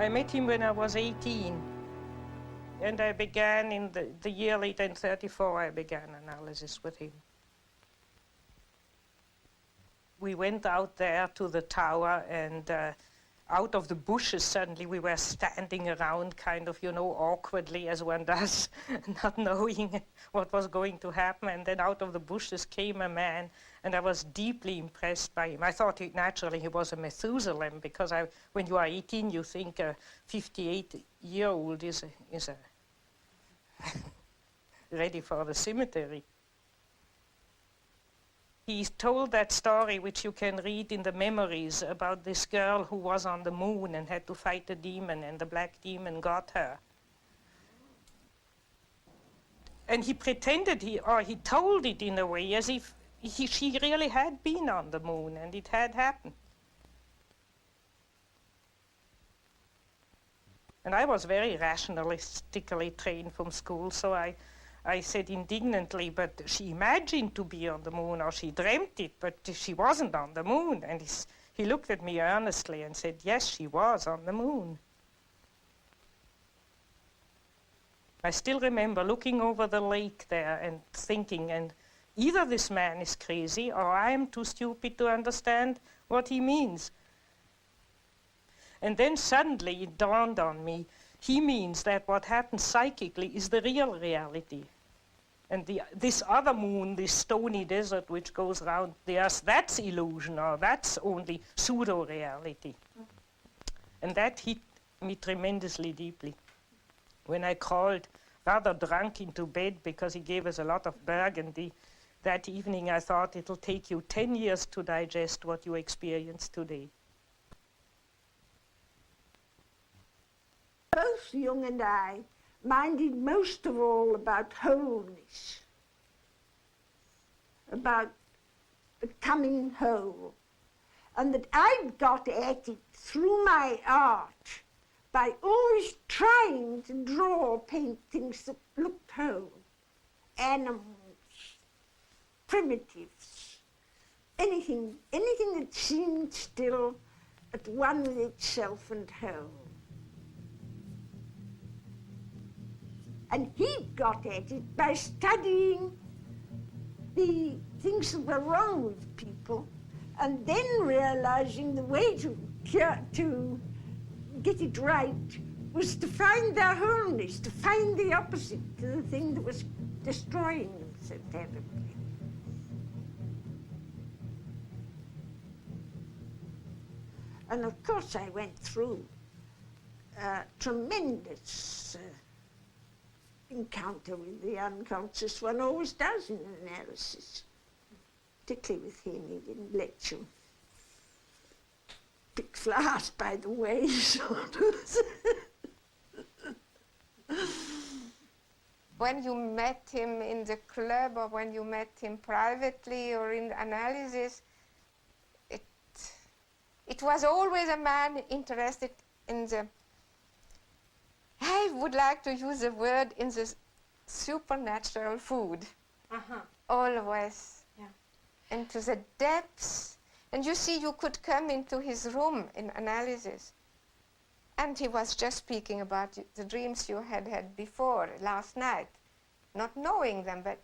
I met him when I was 18. And I began in the year later, in 34, I began analysis with him. We went out there to the tower, and out of the bushes, suddenly we were standing around kind of, you know, awkwardly, as one does, not knowing what was going to happen. And then out of the bushes came a man, and I was deeply impressed by him. I thought naturally he was a Methuselah, because when you are 18, you think a 58-year-old is ready for the cemetery. He told that story, which you can read in the memories, about this girl who was on the moon and had to fight a demon, and the black demon got her. And he pretended, he told it in a way as if she really had been on the moon and it had happened. And I was very rationalistically trained from school, so I said indignantly, but she imagined to be on the moon, or she dreamt it, but she wasn't on the moon. And he looked at me earnestly and said, yes, she was on the moon. I still remember looking over the lake there and thinking, and either this man is crazy or I am too stupid to understand what he means. And then suddenly it dawned on me, he means that what happens psychically is the real reality. And this other moon, this stony desert which goes around the earth, that's illusion, or that's only pseudo-reality. And that hit me tremendously deeply. When I crawled rather drunk into bed because he gave us a lot of Burgundy, that evening I thought it'll take you 10 years to digest what you experience today. Both Jung and I minded most of all about wholeness, about becoming whole, and that I'd got at it through my art by always trying to draw or paint things that looked whole, animals, primitives, anything that seemed still at one with itself and whole. And he got at it by studying the things that were wrong with people, and then realizing the way to get it right was to find their wholeness, to find the opposite to the thing that was destroying them so terribly. And of course I went through a tremendous encounter with the unconscious. One always does in analysis. Particularly with him, he didn't let you pick flowers by the way, sort of. When you met him in the club, or when you met him privately or in analysis, it was always a man interested in the, I would like to use the word, in the supernatural food. Always. Yeah. And to the depths. And you see, you could come into his room in analysis. And he was just speaking about the dreams you had had before, last night. Not knowing them, but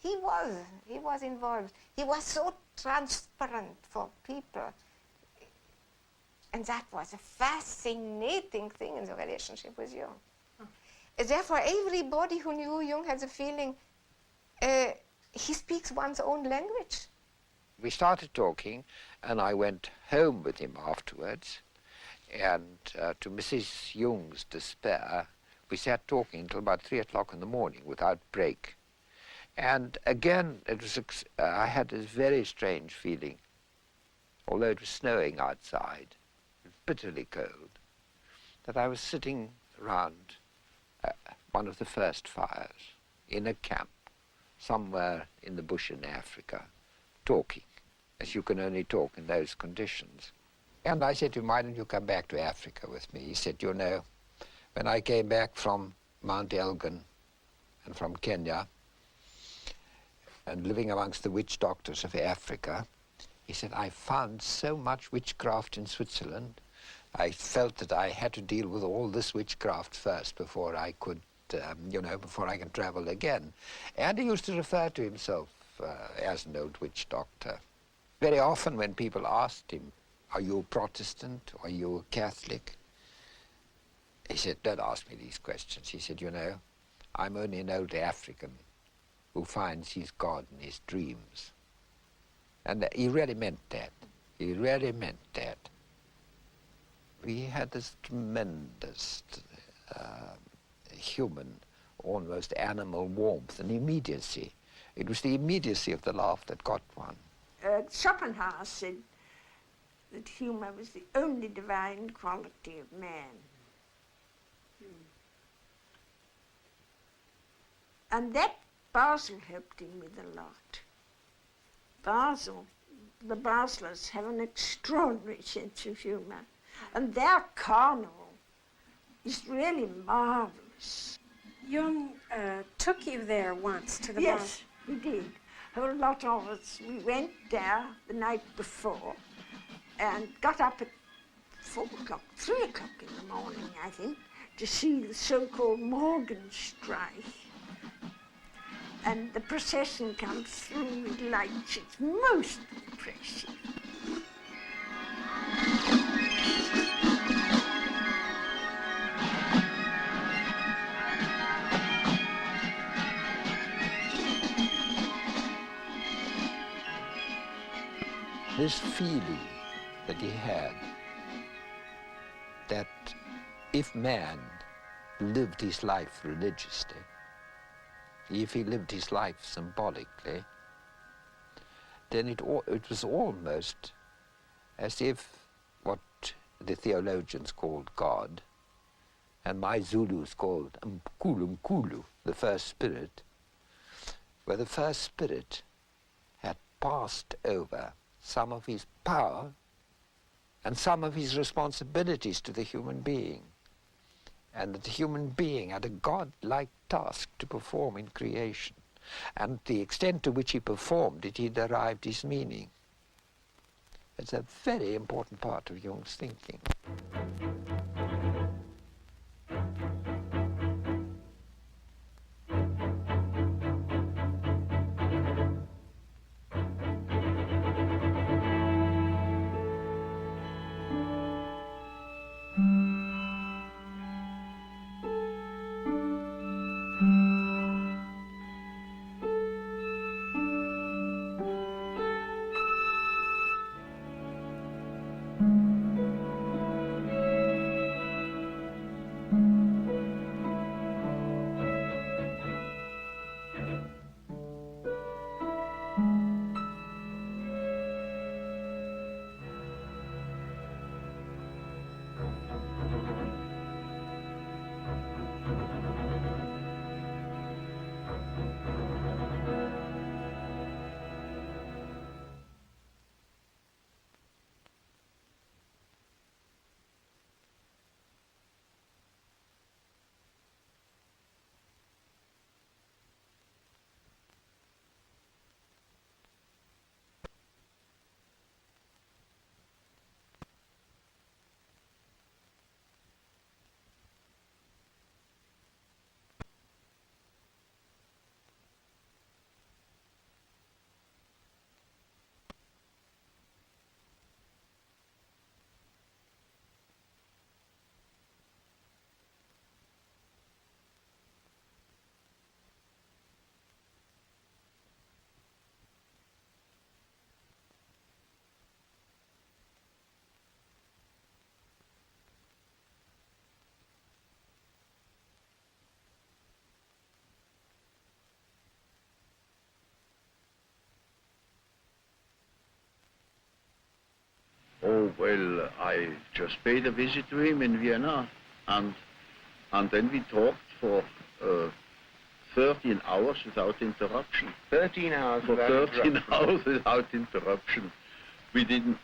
he was involved. He was so transparent for people. And that was a fascinating thing in the relationship with Jung. Therefore, everybody who knew Jung had the feeling he speaks one's own language. We started talking, and I went home with him afterwards. And to Mrs. Jung's despair, we sat talking until about 3 o'clock in the morning without break. And again, it was I had this very strange feeling, although it was snowing outside, bitterly cold, that I was sitting around one of the first fires in a camp somewhere in the bush in Africa, talking, as you can only talk in those conditions. And I said to him, why don't you come back to Africa with me? He said, you know, when I came back from Mount Elgon and from Kenya and living amongst the witch doctors of Africa, he said, I found so much witchcraft in Switzerland. I felt that I had to deal with all this witchcraft first before I could, before I can travel again. And he used to refer to himself as an old witch doctor. Very often when people asked him, "Are you a Protestant? Are you a Catholic?" he said, "Don't ask me these questions." He said, "I'm only an old African who finds his God in his dreams." And he really meant that. He really meant that. We had this tremendous human, almost animal warmth and immediacy. It was the immediacy of the laugh that got one. Schopenhauer said that humour was the only divine quality of man. And that Basel helped him with a lot. The Baselers have an extraordinary sense of humour, and their carnival is really marvellous. Jung took you there once to the Yes, he did. A whole lot of us. We went there the night before and got up at 4 o'clock, 3 o'clock in the morning, I think, to see the so-called Morgenstreich. And the procession comes through with lights. It's most impressive. This feeling that he had, that if man lived his life religiously, if he lived his life symbolically, then it was almost as if what the theologians called God, and my Zulus called Mkulu, the first spirit, where the first spirit had passed over some of his power and some of his responsibilities to the human being, and that the human being had a God-like task to perform in creation, and the extent to which he performed it, he derived his meaning. It's a very important part of Jung's thinking. Oh, well, I just paid a visit to him in Vienna, and then we talked for 13 hours without interruption. 13 hours For without 13 interruption. hours without interruption. We didn't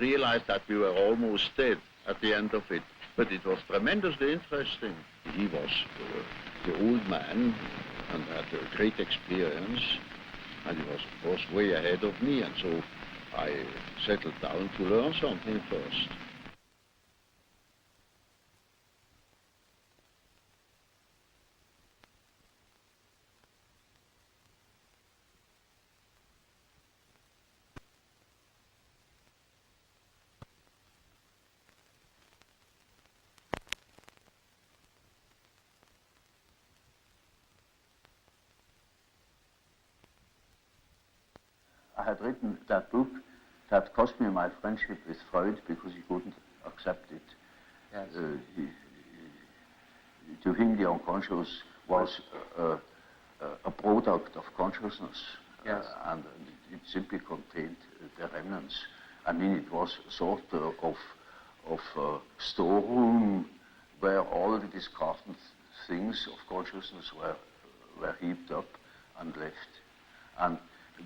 realize that we were almost dead at the end of it, but it was tremendously interesting. He was the old man and had a great experience, and he was, of course, way ahead of me, and so I settled down to learn something first. had written that book that cost me my friendship with Freud because he couldn't accept it. Yes. To him, the unconscious was a product of consciousness, yes. And it simply contained the remnants. I mean, it was sort of storeroom where all the discarded things of consciousness were heaped up and left.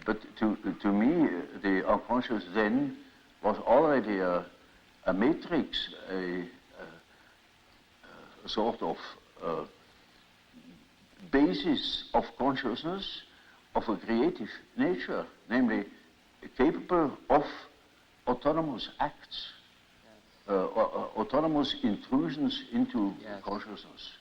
But to me, the unconscious then was already a matrix, a sort of basis of consciousness of a creative nature, namely capable of autonomous acts, autonomous intrusions into consciousness.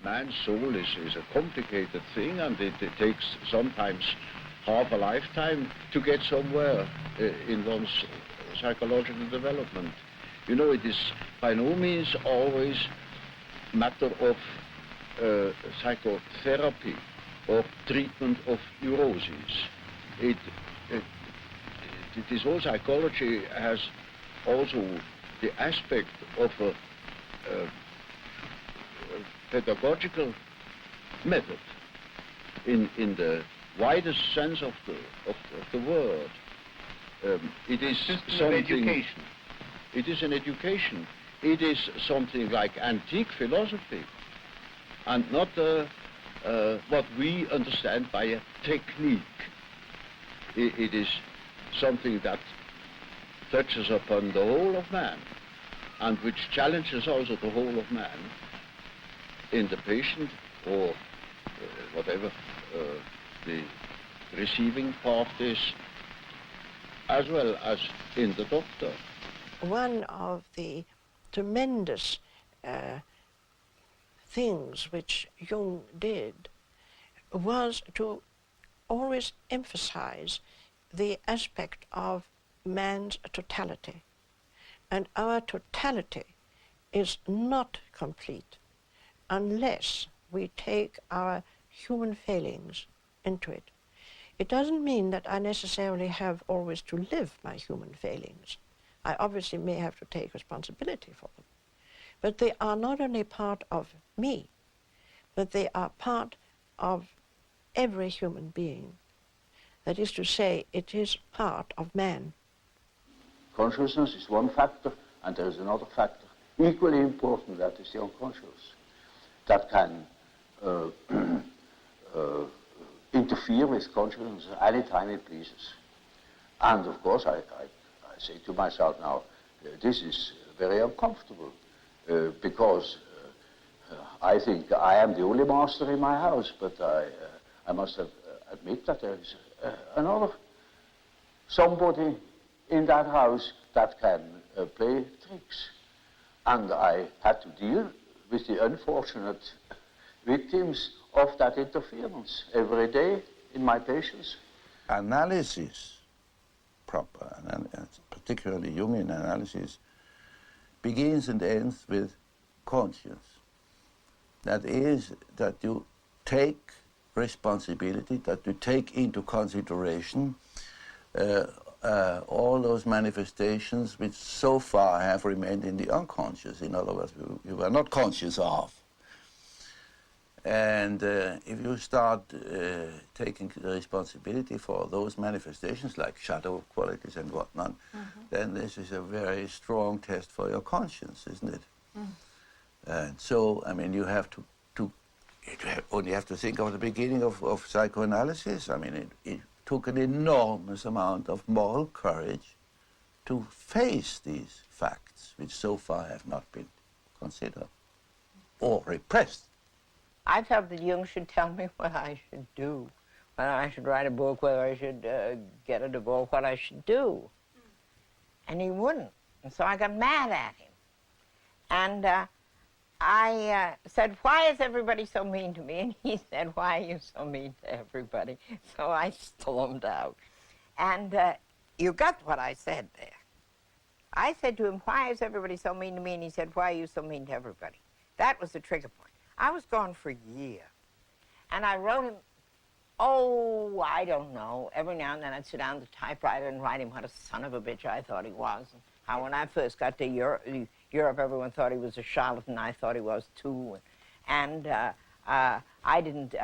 Man's soul is a complicated thing, and it takes sometimes half a lifetime to get somewhere in one's psychological development. You know, it is by no means always a matter of psychotherapy or treatment of neuroses. It is all psychology has also the aspect of a pedagogical method in the widest sense of the word. It is something. Education. It is an education. It is something like antique philosophy, and not what we understand by a technique. It is something that touches upon the whole of man, and which challenges also the whole of man in the patient or whatever the receiving part is, as well as in the doctor. One of the tremendous things which Jung did was to always emphasize the aspect of man's totality. And our totality is not complete unless we take our human failings into it. It doesn't mean that I necessarily have always to live my human failings. I obviously may have to take responsibility for them. But they are not only part of me, but they are part of every human being. That is to say, it is part of man. Consciousness is one factor, and there is another factor, equally important, that is the unconscious, that can interfere with consciousness any time it pleases. And of course, I say to myself now, this is very uncomfortable, because I think I am the only master in my house, but I must admit that there is another somebody in that house that can play tricks. And I had to deal with the unfortunate victims of that interference every day in my patients. Analysis, proper, and particularly Jungian analysis, begins and ends with conscience. That is, that you take responsibility, that you take into consideration all those manifestations which so far have remained in the unconscious. In other words, you were not conscious of. And if you start taking responsibility for those manifestations, like shadow qualities and whatnot, then this is a very strong test for your conscience, isn't it? And so, I mean, you have to only have to think of the beginning of psychoanalysis. I mean, it took an enormous amount of moral courage to face these facts, which so far have not been considered or repressed. I felt that Jung should tell me what I should do, whether I should write a book, whether I should get a divorce, what I should do. And he wouldn't. And so I got mad at him. And I said, why is everybody so mean to me? And he said, why are you so mean to everybody? So I stormed out. And you got what I said there. I said to him, why is everybody so mean to me? And he said, why are you so mean to everybody? That was the trigger point. I was gone for a year. And I wrote him, oh, I don't know. Every now and then I'd sit down at the typewriter and write him what a son of a bitch I thought he was. And how when I first got to Europe, everyone thought he was a charlatan. I thought he was too. And I didn't,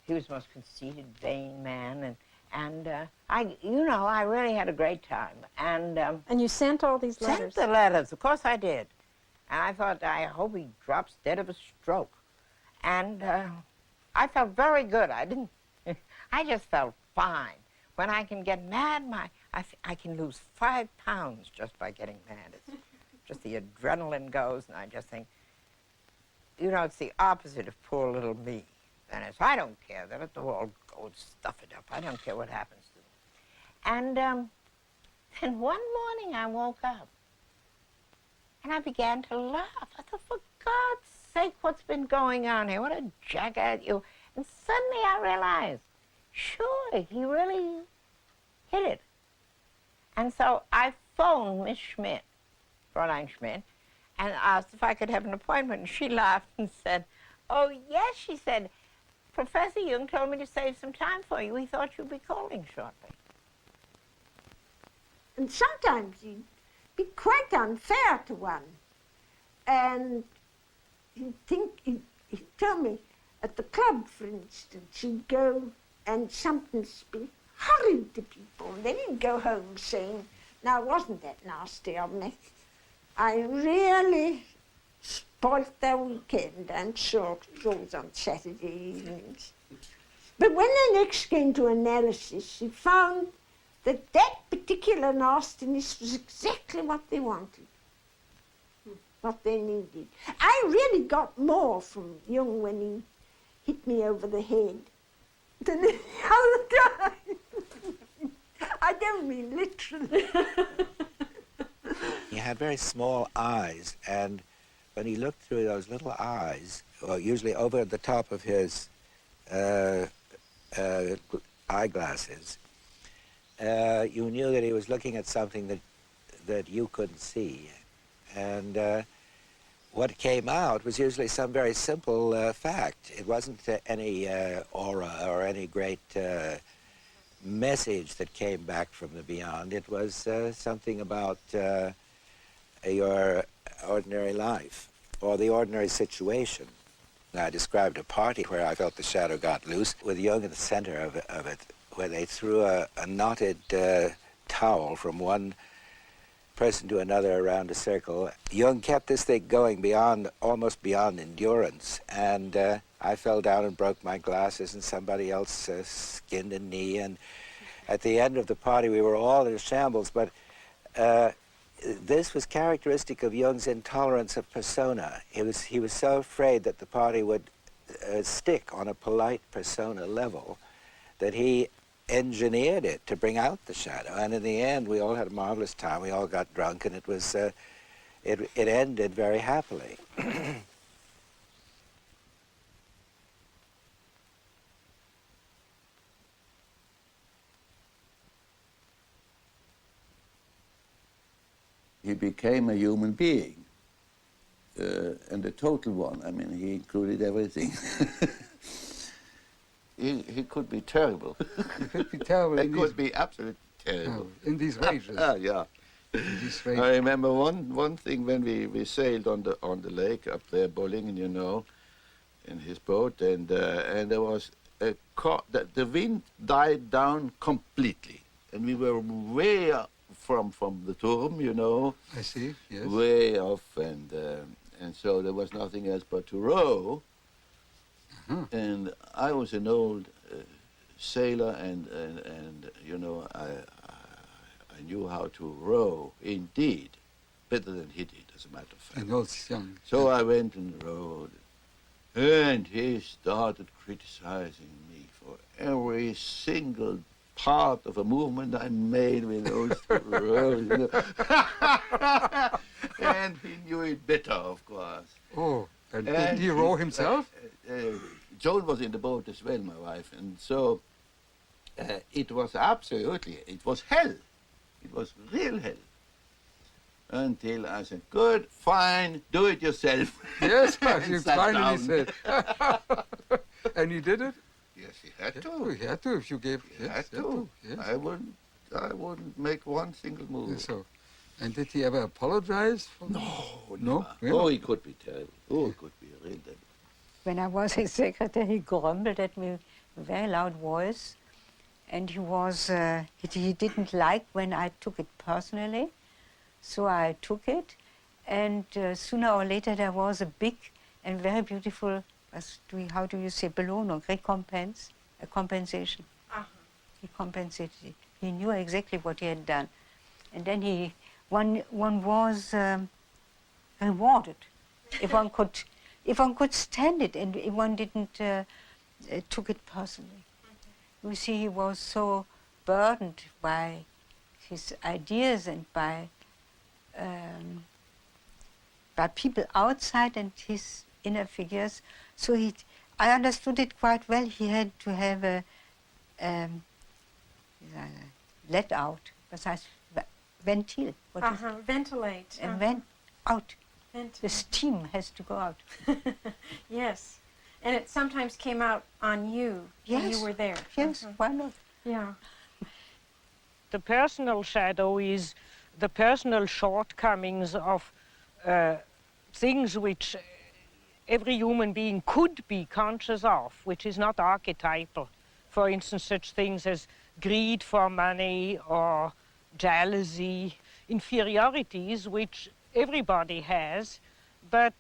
he was the most conceited, vain man. And I really had a great time. And you sent all these letters? Sent the letters, of course I did. And I thought, I hope he drops dead of a stroke. And I felt very good. I just felt fine. When I can get mad, I can lose 5 pounds just by getting mad. It's just the adrenaline goes, and I just think, it's the opposite of poor little me. And I don't care. Let the all go and stuff it up. I don't care what happens to them. And then one morning I woke up, and I began to laugh. I thought, for God's sake, what's been going on here? What a jackass you. And suddenly I realized, sure, he really hit it. And so I phoned Miss Schmidt, Fräulein Schmidt, and asked if I could have an appointment. And she laughed and said, oh, yes, she said, Professor Jung told me to save some time for you. He thought you'd be calling shortly. And sometimes he'd be quite unfair to one. And he'd tell me, at the club, for instance, he'd go and something be horrid to people. And then he'd go home saying, now, wasn't that nasty of me? I really spoilt their weekend and saw shows on Saturday evenings. But when they next came to analysis, he found that that particular nastiness was exactly what they wanted, what they needed. I really got more from Jung when he hit me over the head than any other time. I don't mean literally. He had very small eyes, and when he looked through those little eyes, usually over the top of his eyeglasses, you knew that he was looking at something that you couldn't see. And what came out was usually some very simple fact. It wasn't any aura or any great message that came back from the beyond. It was something about your ordinary life or the ordinary situation. I described a party where I felt the shadow got loose with Jung in the center of it, where they threw a knotted towel from one person to another around a circle. Jung kept this thing going almost beyond endurance, and I fell down and broke my glasses, and somebody else skinned a knee, and at the end of the party we were all in shambles, but this was characteristic of Jung's intolerance of persona. He was so afraid that the party would stick on a polite persona level that he engineered it to bring out the shadow. And in the end, we all had a marvelous time. We all got drunk, and it was it ended very happily. He became a human being, and a total one. I mean, he included everything. He could be terrible. He could be terrible. He could be absolutely terrible. In these ranges. Yeah. In these ranges. I remember one thing when we sailed on the lake up there, Bollingen, you know, in his boat, and there was a the wind died down completely, and we were way up from the Turm, you know. I see. Yes. Way off, and so there was nothing else but to row. And I was an old sailor, and you know, I knew how to row, indeed, better than he did, as a matter of fact. And also young. So I went and rowed, and he started criticizing me. for every single part of a movement I made with those two rows, you know. And he knew it better, of course. Oh, and did he row himself? Joan was in the boat as well, my wife, and so it was absolutely, it was hell. It was real hell. Until I said, good, fine, do it yourself. Yes, you finally said. And he did it? Yes, he had to. He had to if you gave. He Yes, had to. Yes. I wouldn't make one single move. So, and did he ever apologize? No. No? Really? Oh, he could be terrible. Oh, he could be a real devil. When I was his secretary, he grumbled at me with a very loud voice. And he was, he didn't like when I took it personally. So I took it. And sooner or later there was a big and very beautiful, how do you say, Belohnung, recompense, a compensation. He compensated. He knew exactly what he had done. And then one was rewarded if one could stand it and if one didn't took it personally. You see, he was so burdened by his ideas and by people outside and his inner figures. So I understood it quite well. He had to have a let out, das heißt Ventil. Ventilate. And out. Ventilate. The steam has to go out. Yes. And it sometimes came out on you when you were there. Yes, why not? Yeah. The personal shadow is the personal shortcomings of things which every human being could be conscious of, which is not archetypal. For instance, such things as greed for money or jealousy, inferiorities which everybody has, but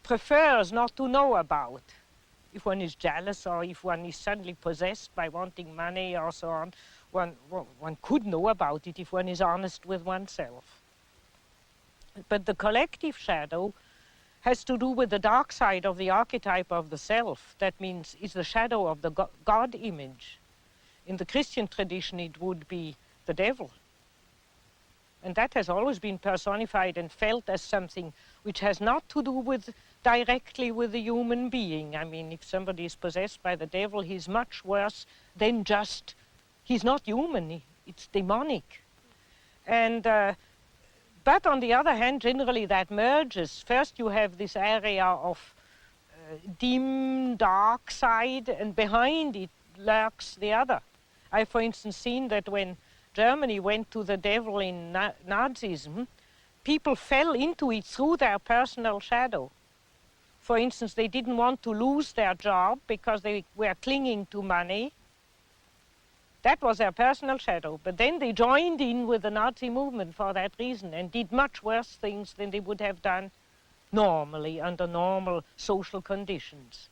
prefers not to know about. If one is jealous or if one is suddenly possessed by wanting money or so on, one could know about it if one is honest with oneself. But the collective shadow has to do with the dark side of the archetype of the self. That means it's the shadow of the God image. In the Christian tradition, it would be the devil. And that has always been personified and felt as something which has not to do directly with the human being. I mean, if somebody is possessed by the devil, he's much worse than just, he's not human, it's demonic. And, but on the other hand, generally that merges. First you have this area of dim, dark side, and behind it lurks the other. I've, for instance, seen that when Germany went to the devil in Nazism, people fell into it through their personal shadow. For instance, they didn't want to lose their job because they were clinging to money. That was their personal shadow. But then they joined in with the Nazi movement for that reason and did much worse things than they would have done normally under normal social conditions.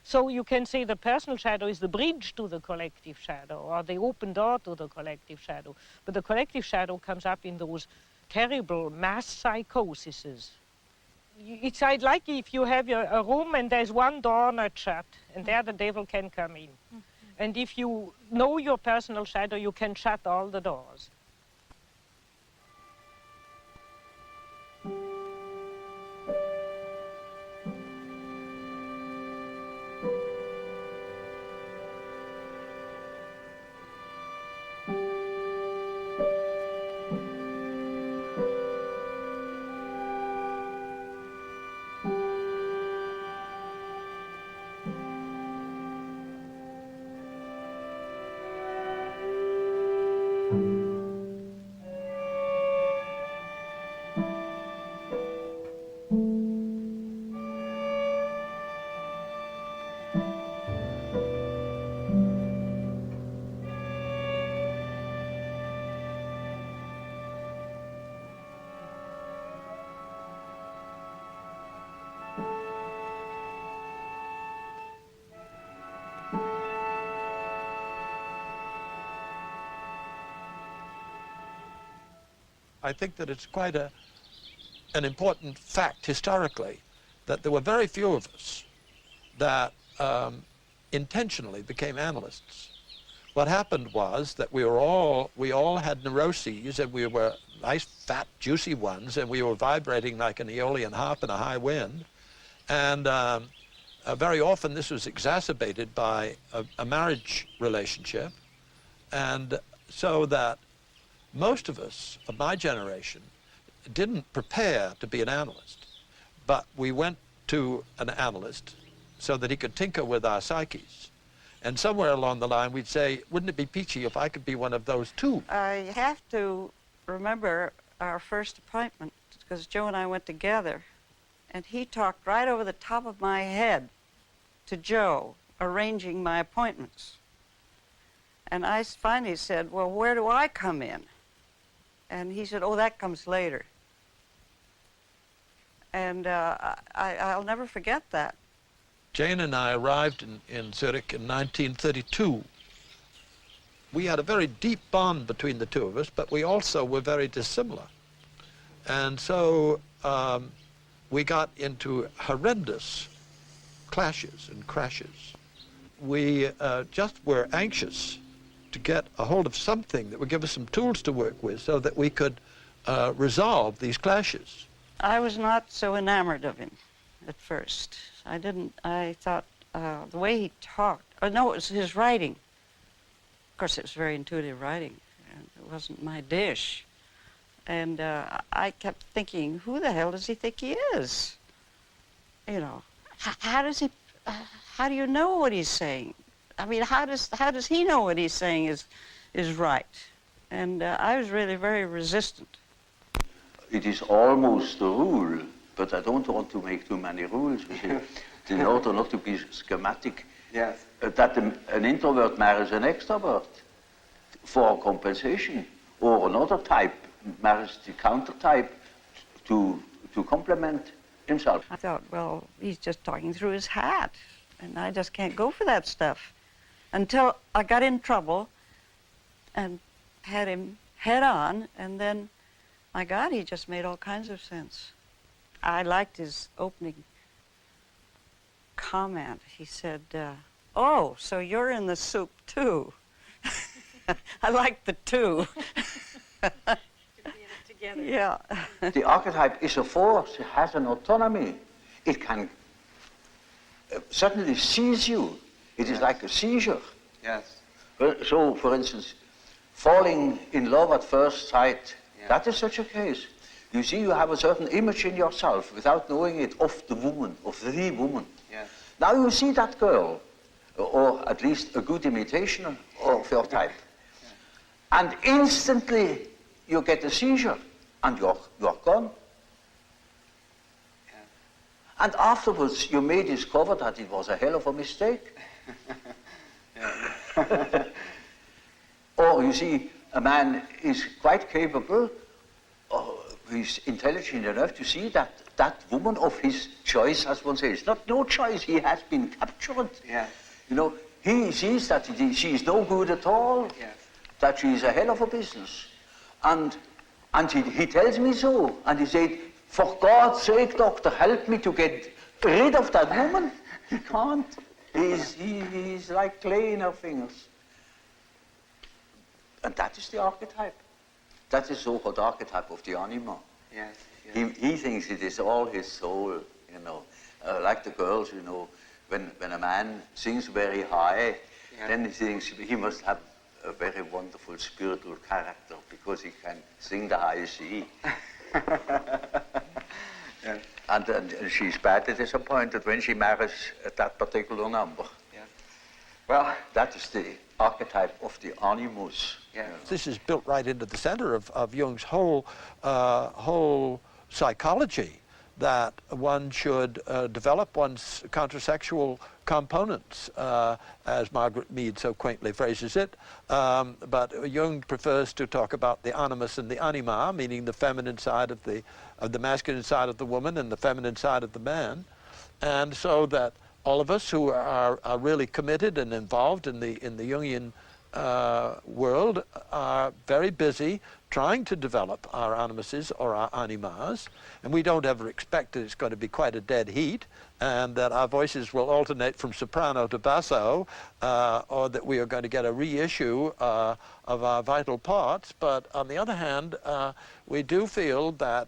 So you can say the personal shadow is the bridge to the collective shadow, or the open door to the collective shadow. But the collective shadow comes up in those terrible mass psychoses. It's like if you have a room and there's one door not shut, and there the devil can come in. And if you know your personal shadow, you can shut all the doors. I think that it's quite an important fact historically that there were very few of us that intentionally became analysts. What happened was that we all had neuroses, and we were nice, fat, juicy ones, and we were vibrating like an aeolian harp in a high wind. And very often this was exacerbated by a marriage relationship. And so that most of us of my generation didn't prepare to be an analyst, but we went to an analyst so that he could tinker with our psyches. And somewhere along the line we'd say, wouldn't it be peachy if I could be one of those too? I have to remember our first appointment, because Joe and I went together, and he talked right over the top of my head to Joe, arranging my appointments. And I finally said, well, where do I come in? And he said, oh, that comes later. And I'll never forget that. Jane and I arrived in Zurich in 1932. We had a very deep bond between the two of us, but we also were very dissimilar. And so we got into horrendous clashes and crashes. We just were anxious to get a hold of something that would give us some tools to work with so that we could resolve these clashes. I was not so enamored of him at first. I thought the way he talked, no, it was his writing. Of course, it was very intuitive writing, and it wasn't my dish. And I kept thinking, who the hell does he think he is? You know, how do you know what he's saying? I mean, how does he know what he's saying is right? And I was really very resistant. It is almost a rule, but I don't want to make too many rules. In order not to be schematic, Yes. That an introvert marries an extrovert for compensation, or another type marries the counter type to complement himself. I thought, well, he's just talking through his hat, and I just can't go for that stuff. Until I got in trouble and had him head on, and then, my God, he just made all kinds of sense. I liked his opening comment. He said, oh, so you're in the soup too. I like the two. Together. Yeah. The archetype is a force, it has an autonomy. It can suddenly seize you. It is like a seizure. Yes. So, for instance, falling in love at first sight, that is such a case. You see, you have a certain image in yourself without knowing it of the woman, of the woman. Yes. Now you see that girl, or at least a good imitation of your type. And instantly you get a seizure, and you're gone. And afterwards you may discover that it was a hell of a mistake. Or you see, a man is quite capable, he's intelligent enough to see that that woman of his choice, as one says, not no choice, he has been captured. Yeah. You know, he sees that she is no good at all, that she is a hell of a business. And he tells me so, and he said, for God's sake, doctor, help me to get rid of that woman. He can't. He's like clay in her fingers. And that is the archetype. That is so-called archetype of the anima. Yes, yes. He thinks it is all his soul, you know. Like the girls, you know, when a man sings very high, then he thinks he must have a very wonderful spiritual character because he can sing the high C. And she's badly disappointed when she marries that particular number. Yeah. Well, that is the archetype of the animus. Yeah. This is built right into the center of Jung's whole psychology, that one should develop one's countersexual components, as Margaret Mead so quaintly phrases it. But Jung prefers to talk about the animus and the anima, meaning the feminine side of the masculine side of the woman and the feminine side of the man. And so that all of us who are really committed and involved in the Jungian world are very busy trying to develop our animuses or our animas, and we don't ever expect that it's going to be quite a dead heat and that our voices will alternate from soprano to basso, or that we are going to get a reissue of our vital parts. But on the other hand, we do feel that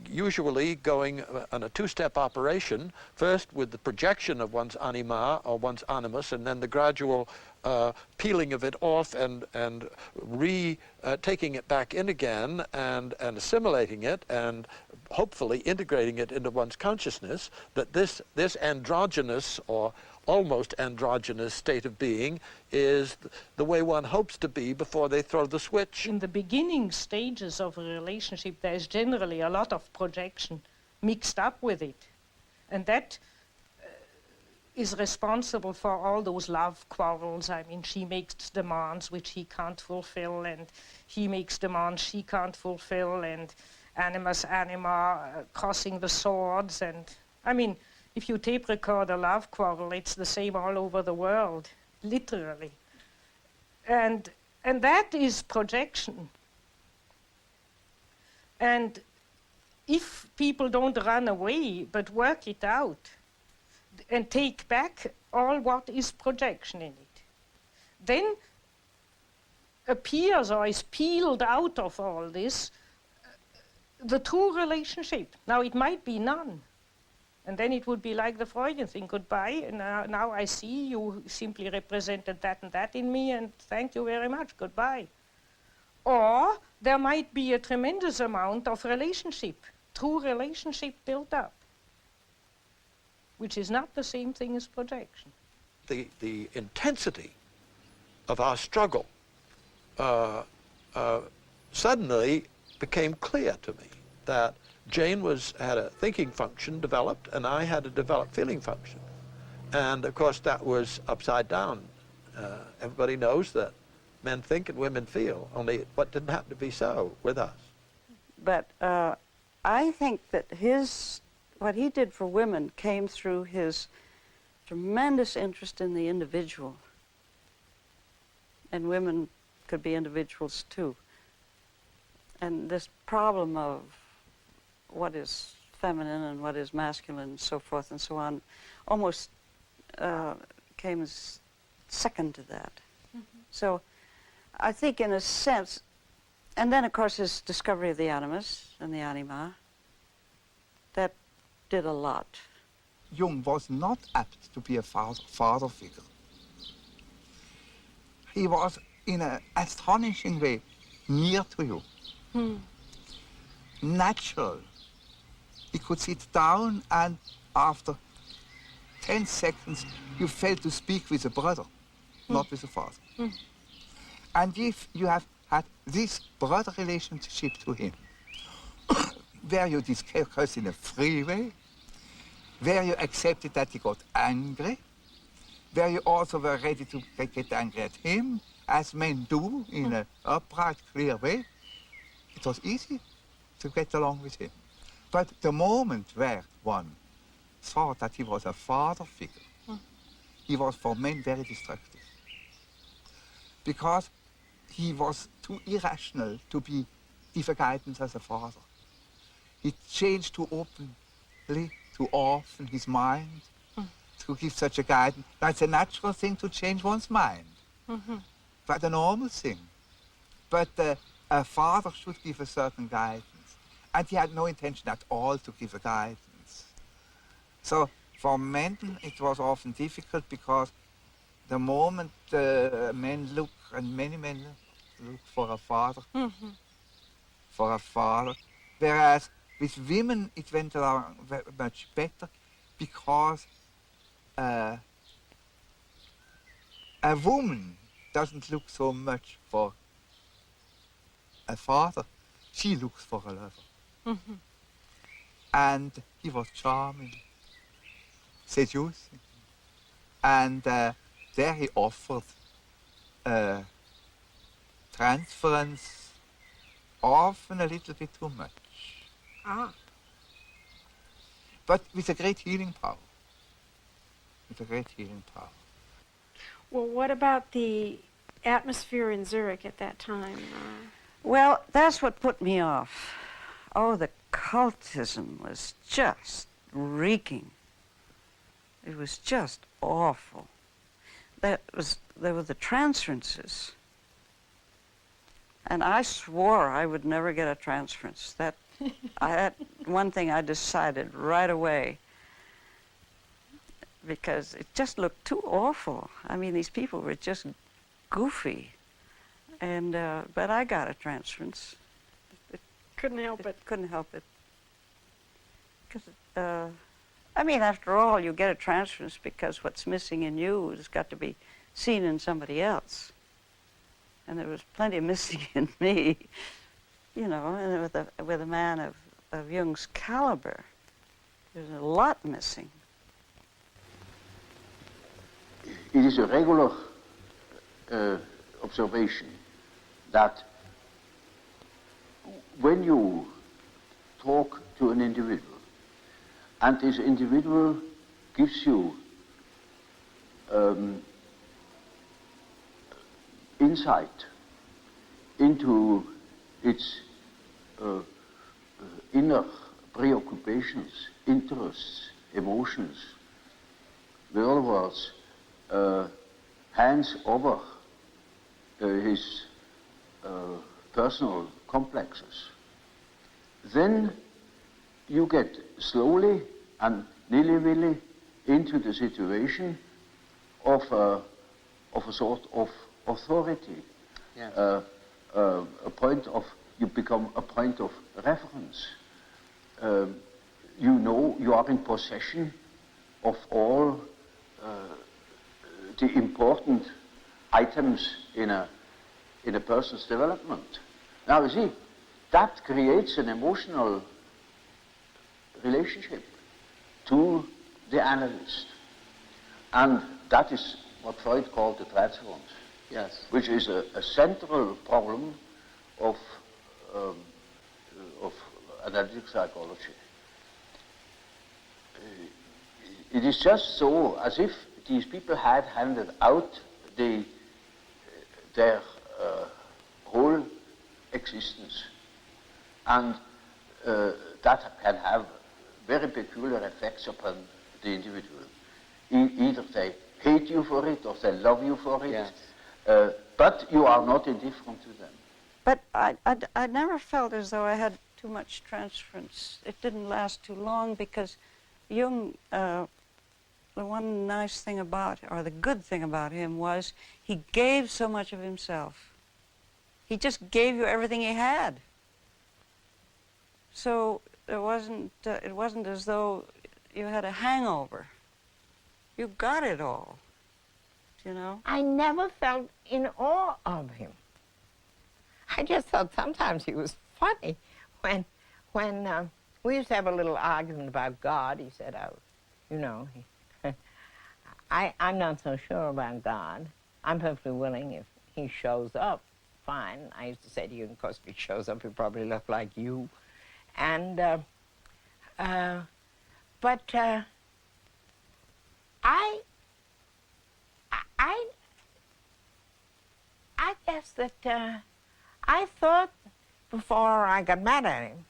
usually going on a two-step operation, first with the projection of one's anima or one's animus, and then the gradual peeling of it off and taking it back in again and assimilating it and hopefully integrating it into one's consciousness, that this androgynous or almost androgynous state of being is the way one hopes to be before they throw the switch. In the beginning stages of a relationship, there is generally a lot of projection mixed up with it. And that is responsible for all those love quarrels. I mean, she makes demands which he can't fulfill, and he makes demands she can't fulfill, and animus anima crossing the swords. And I mean, if you tape record a love quarrel, it's the same all over the world, literally. And that is projection. And if people don't run away but work it out and take back all what is projection in it, then appears or is peeled out of all this the true relationship. Now, it might be none. And then it would be like the Freudian thing, goodbye, and now I see you simply represented that and that in me, and thank you very much, goodbye. Or there might be a tremendous amount of relationship, true relationship built up, which is not the same thing as projection. The intensity of our struggle suddenly became clear to me that Jane had a thinking function developed, and I had a developed feeling function. And of course that was upside down. Everybody knows that men think and women feel, only what didn't happen to be so with us. But I think that what he did for women came through his tremendous interest in the individual. And women could be individuals too. And this problem of what is feminine and what is masculine and so forth and so on almost came as second to that. Mm-hmm. So I think in a sense, and then of course his discovery of the animus and the anima, that did a lot. Jung was not apt to be a father figure. He was in an astonishing way near to you. Natural. He could sit down and after 10 seconds you felt to speak with a brother, not with a father. And if you have had this brother relationship to him, where you discussed in a free way, where you accepted that he got angry, where you also were ready to get angry at him, as men do in an upright, clear way, it was easy to get along with him. But the moment where one thought that he was a father figure, he was for men very destructive. Because he was too irrational to give a guidance as a father. He changed too openly, too often his mind to give such a guidance. Now, it's a natural thing to change one's mind. But a normal thing. But a father should give a certain guidance. And he had no intention at all to give a guidance. So for men, it was often difficult because the moment men look, and many men look for a father, whereas with women it went along much better because a woman doesn't look so much for a father, she looks for a lover. And he was charming, seducing, and there he offered transference, often a little bit too much. But with a great healing power. With a great healing power. Well, what about the atmosphere in Zurich at that time? Well, that's what put me off. Oh, the cultism was just reeking. It was just awful. There were the transferences. And I swore I would never get a transference. That one thing I decided right away, because it just looked too awful. I mean, these people were just goofy. And but I got a transference. Couldn't help it. Couldn't help it. Because I mean, after all, you get a transference because what's missing in you has got to be seen in somebody else. And there was plenty missing in me, you know, and with a man of Jung's caliber, there's a lot missing. It is a regular observation that when you talk to an individual, and this individual gives you insight into its inner preoccupations, interests, emotions, in other words, hands over his personal complexes, then you get slowly and nilly-willy into the situation of a sort of authority. Yes. A point of, you become a point of reference. You know you are in possession of all the important items in a person's development. Now you see, that creates an emotional relationship to the analyst. And that is what Freud called the transference. Yes. Which is a central problem of analytic psychology. It is just so as if these people had handed out their whole existence, and that can have very peculiar effects upon the individual. Either they hate you for it or they love you for it. Yes. But you are not indifferent to them. But I never felt as though I had too much transference. It didn't last too long because Jung, the one nice thing about, or the good thing about him was he gave so much of himself. He just gave you everything he had. So it wasn't as though you had a hangover. You got it all, you know? I never felt in awe of him. I just thought sometimes he was funny. When we used to have a little argument about God, he said, oh, you know, I'm not so sure about God. I'm perfectly willing if he shows up, fine. I used to say to you, of course, if he shows up, he'll probably look like you. And, I guess that I thought before I got mad at him,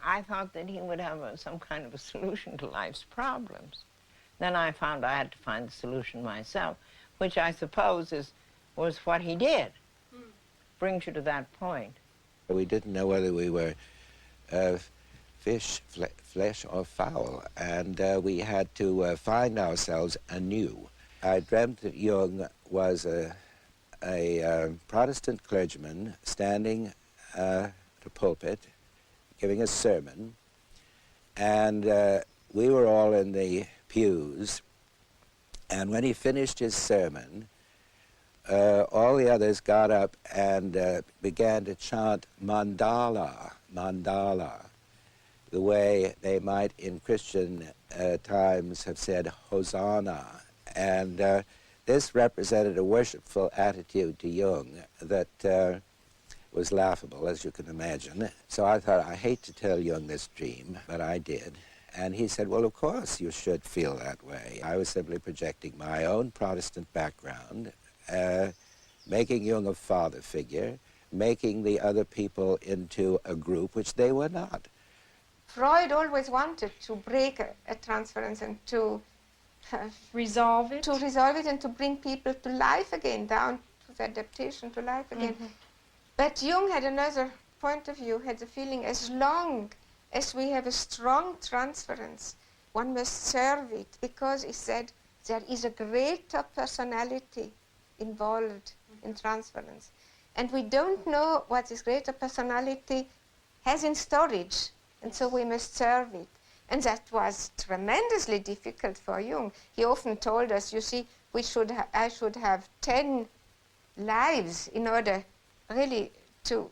I thought that he would have some kind of a solution to life's problems. Then I found I had to find the solution myself, which I suppose was what he did. Brings you to that point. We didn't know whether we were fish, flesh or fowl, and we had to find ourselves anew. I dreamt that Jung was a Protestant clergyman standing at a pulpit giving a sermon, and we were all in the pews, and when he finished his sermon, all the others got up and began to chant mandala, mandala, the way they might in Christian times have said Hosanna. And this represented a worshipful attitude to Jung that was laughable, as you can imagine. So I thought, I hate to tell Jung this dream, but I did. And he said, well, of course you should feel that way. I was simply projecting my own Protestant background, making Jung a father figure, making the other people into a group which they were not. Freud always wanted to break a transference and to resolve it. To resolve it and to bring people to life again, down to the adaptation to life again. But Jung had another point of view, had the feeling as long as we have a strong transference, one must serve it, because he said there is a greater personality involved in transference. And we don't know what this greater personality has in storage, and so we must serve it. And that was tremendously difficult for Jung. He often told us, you see, I should have 10 lives in order really to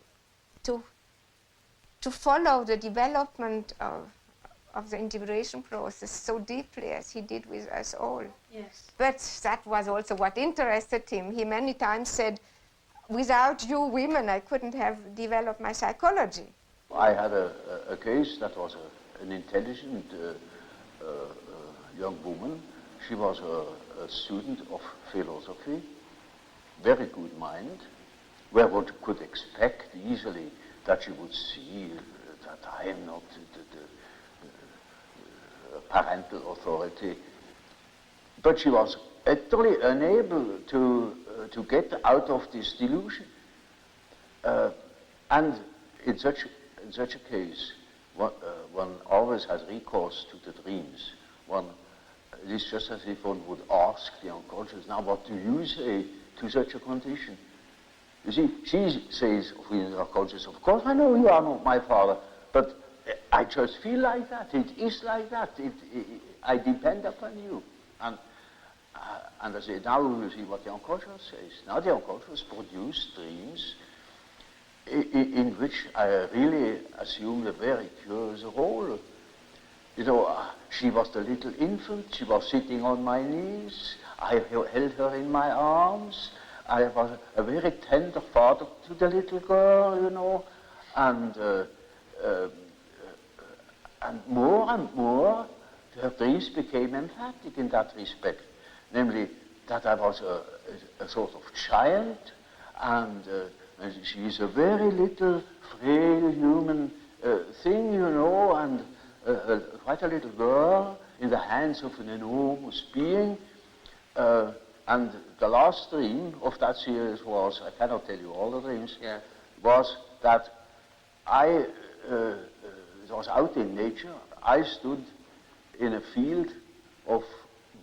follow the development of the integration process so deeply as he did with us all. Yes. But that was also what interested him. He many times said, without you women, I couldn't have developed my psychology. I had a case that was an intelligent young woman. She was a student of philosophy, very good mind, where one could expect easily that she would see that I am not the parental authority. But she was utterly unable to get out of this delusion. And in such a case, one always has recourse to the dreams. It is just as if one would ask the unconscious, now what do you say to such a condition? You see, she says with the unconscious, of course I know you are not my father, but I just feel like that. It is like that. I depend upon you. And I say, now you see what the unconscious says. Now the unconscious produces dreams in which I really assumed a very curious role. You know, she was the little infant, she was sitting on my knees, I held her in my arms, I was a very tender father to the little girl, you know, and more, her dreams became emphatic in that respect, namely that I was a sort of child, and she is a very little, frail human thing, you know, and quite a little girl in the hands of an enormous being. And the last dream of that series was, I cannot tell you all the dreams, was that it was out in nature. I stood in a field of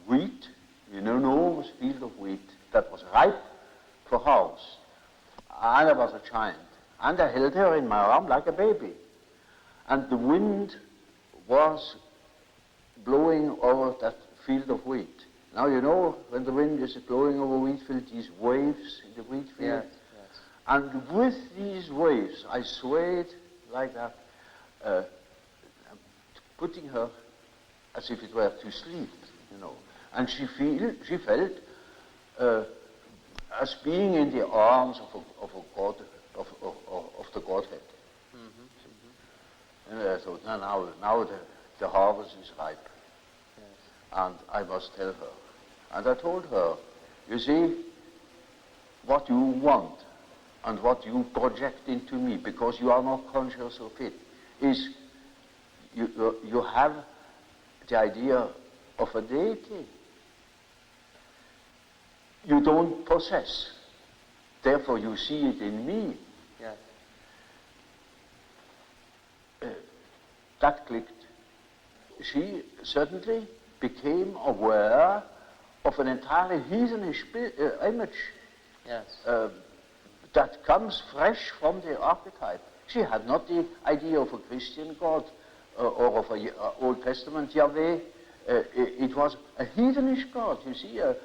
wheat, an enormous field of wheat that was ripe for harvest. And I was a child. And I held her in my arm like a baby. And the wind was blowing over that field of wheat. Now, you know, when the wind is blowing over wheat field, these waves in the wheat field. Yes. And with these waves, I swayed like that, putting her as if it were to sleep, you know. And she felt as being in the arms of the Godhead. And I thought, now the harvest is ripe. Yes. And I must tell her. And I told her, you see, what you want and what you project into me, because you are not conscious of it, is you have the idea of a deity. You don't possess. Therefore, you see it in me. Yes. That clicked. She suddenly became aware of an entirely heathenish image. Yes. That comes fresh from the archetype. She had not the idea of a Christian God or of an Old Testament Yahweh. It was a heathenish God, you see, a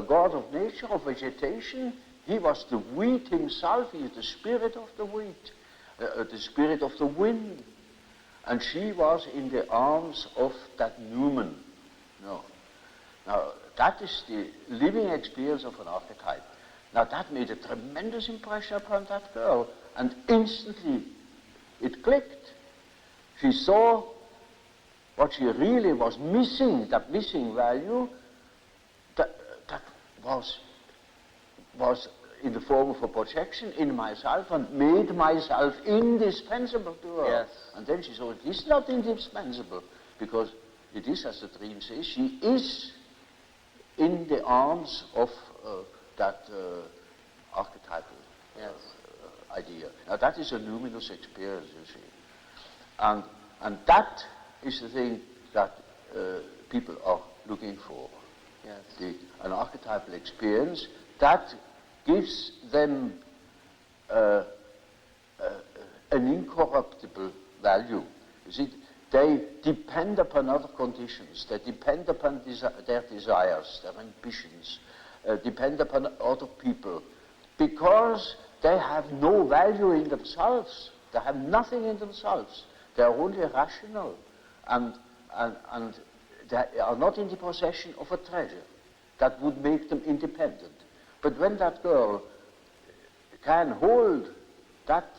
God of nature, of vegetation. He was the wheat himself. He is the spirit of the wheat, the spirit of the wind. And she was in the arms of that Newman. No. Now, that is the living experience of an archetype. Now, that made a tremendous impression upon that girl, and instantly it clicked. She saw what she really was missing, that missing value, that was in the form of a projection in myself and made myself indispensable to her. Yes. And then she saw it is not indispensable, because it is, as the dream says, she is in the arms of that archetypal idea. Now that is a luminous experience, you see. And that is the thing that people are looking for. Yes. An archetypal experience that gives them an incorruptible value. You see, they depend upon other conditions. They depend upon their desires, their ambitions, depend upon other people, because they have no value in themselves. They have nothing in themselves. They are only rational, and they are not in the possession of a treasure that would make them independent. But when that girl can hold that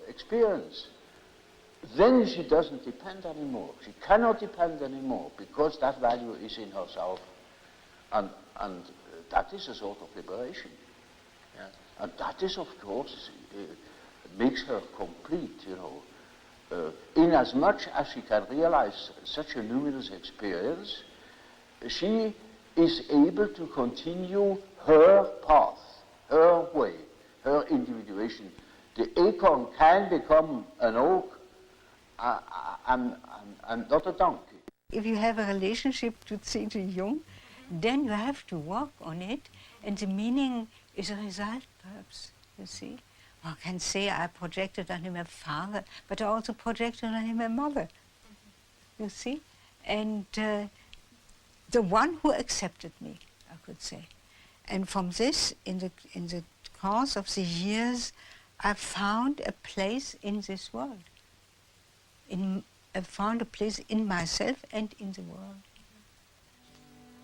experience, then she doesn't depend anymore. She cannot depend anymore, because that value is in herself. And that is a sort of liberation. Yeah? And that is, of course, makes her complete, you know. Inasmuch as she can realize such a luminous experience, she is able to continue her path, her way, her individuation. The acorn can become an oak and not a donkey. If you have a relationship to Jung, then you have to work on it, and the meaning is a result, perhaps, you see. One can say I projected on him a father, but I also projected on him a mother, you see. And the one who accepted me, I could say. And from this, in the course of the years, I found a place in this world. I found a place in myself and in the world.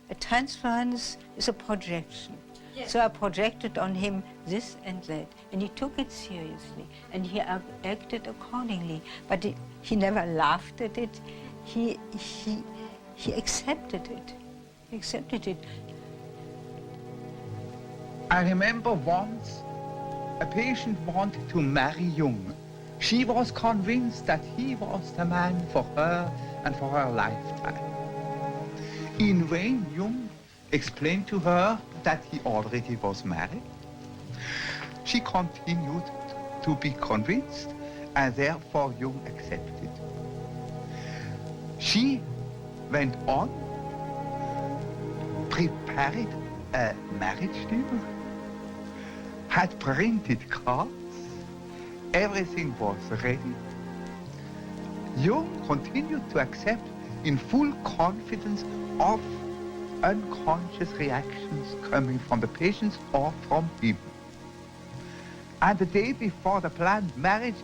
A transference is a projection. Yes. So I projected on him this and that, and he took it seriously, and he acted accordingly. But he never laughed at it. He accepted it. He accepted it. I remember once a patient wanted to marry Jung. She was convinced that he was the man for her and for her lifetime. In vain, Jung explained to her that he already was married. She continued to be convinced, and therefore Jung accepted. She went on, prepared a marriage dinner, had printed cards, everything was ready. Jung continued to accept in full confidence of unconscious reactions coming from the patients or from him. And the day before the planned marriage,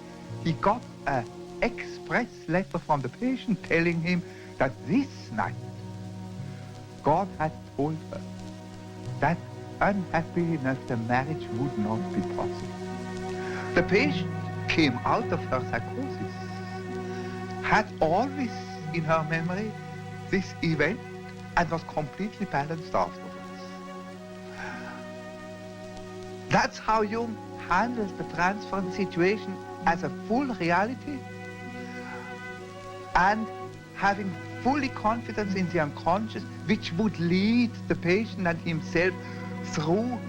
he got an express letter from the patient telling him that this night God had told her that unhappily enough the marriage would not be possible. The patient came out of her psychosis, had always in her memory this event, and was completely balanced afterwards. That's how Jung handles the transference situation as a full reality, and having fully confidence in the unconscious, which would lead the patient and himself through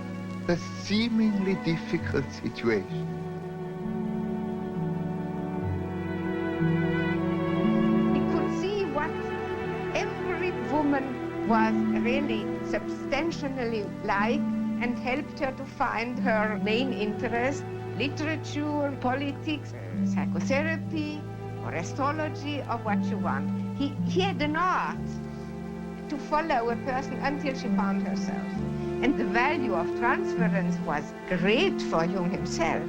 the seemingly difficult situation. He could see what every woman was really substantially like, and helped her to find her main interest: literature, politics, psychotherapy, or astrology, or what you want. He had an art to follow a person until she found herself. And the value of transference was great for Jung himself.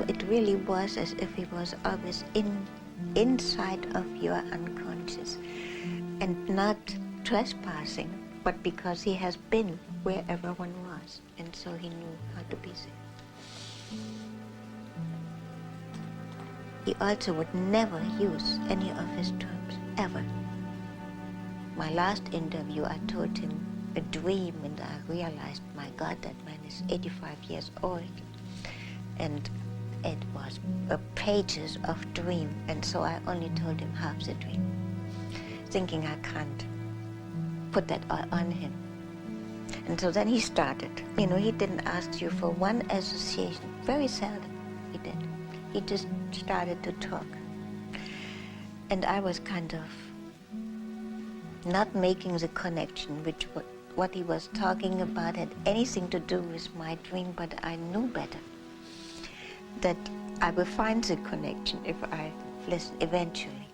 It really was as if he was always inside of your unconscious, and not trespassing, but because he has been where everyone was, and so he knew how to be there. he also would never use any of his terms, ever. My last interview, I told him a dream, and I realized, my God, that man is 85 years old. And it was pages of dream, and so I only told him half the dream, thinking I can't put that on him. And so then he started. You know, he didn't ask you for one association, very seldom he did. He just started to talk. And I was kind of not making the connection, which what he was talking about had anything to do with my dream, but I knew better that I will find the connection if I listen eventually.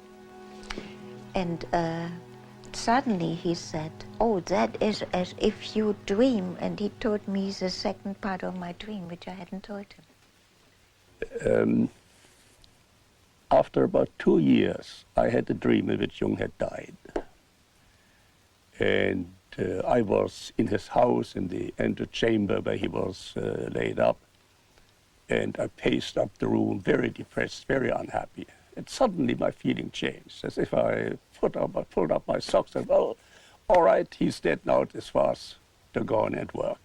And suddenly he said, oh, that is as if you dream, and he told me the second part of my dream, which I hadn't told him. After about 2 years, I had a dream in which Jung had died. And I was in his house in the antechamber where he was laid up. And I paced up the room, very depressed, very unhappy. And suddenly my feeling changed, as if I pulled up my socks and, well, all right, he's dead now, it's fast to go on and work.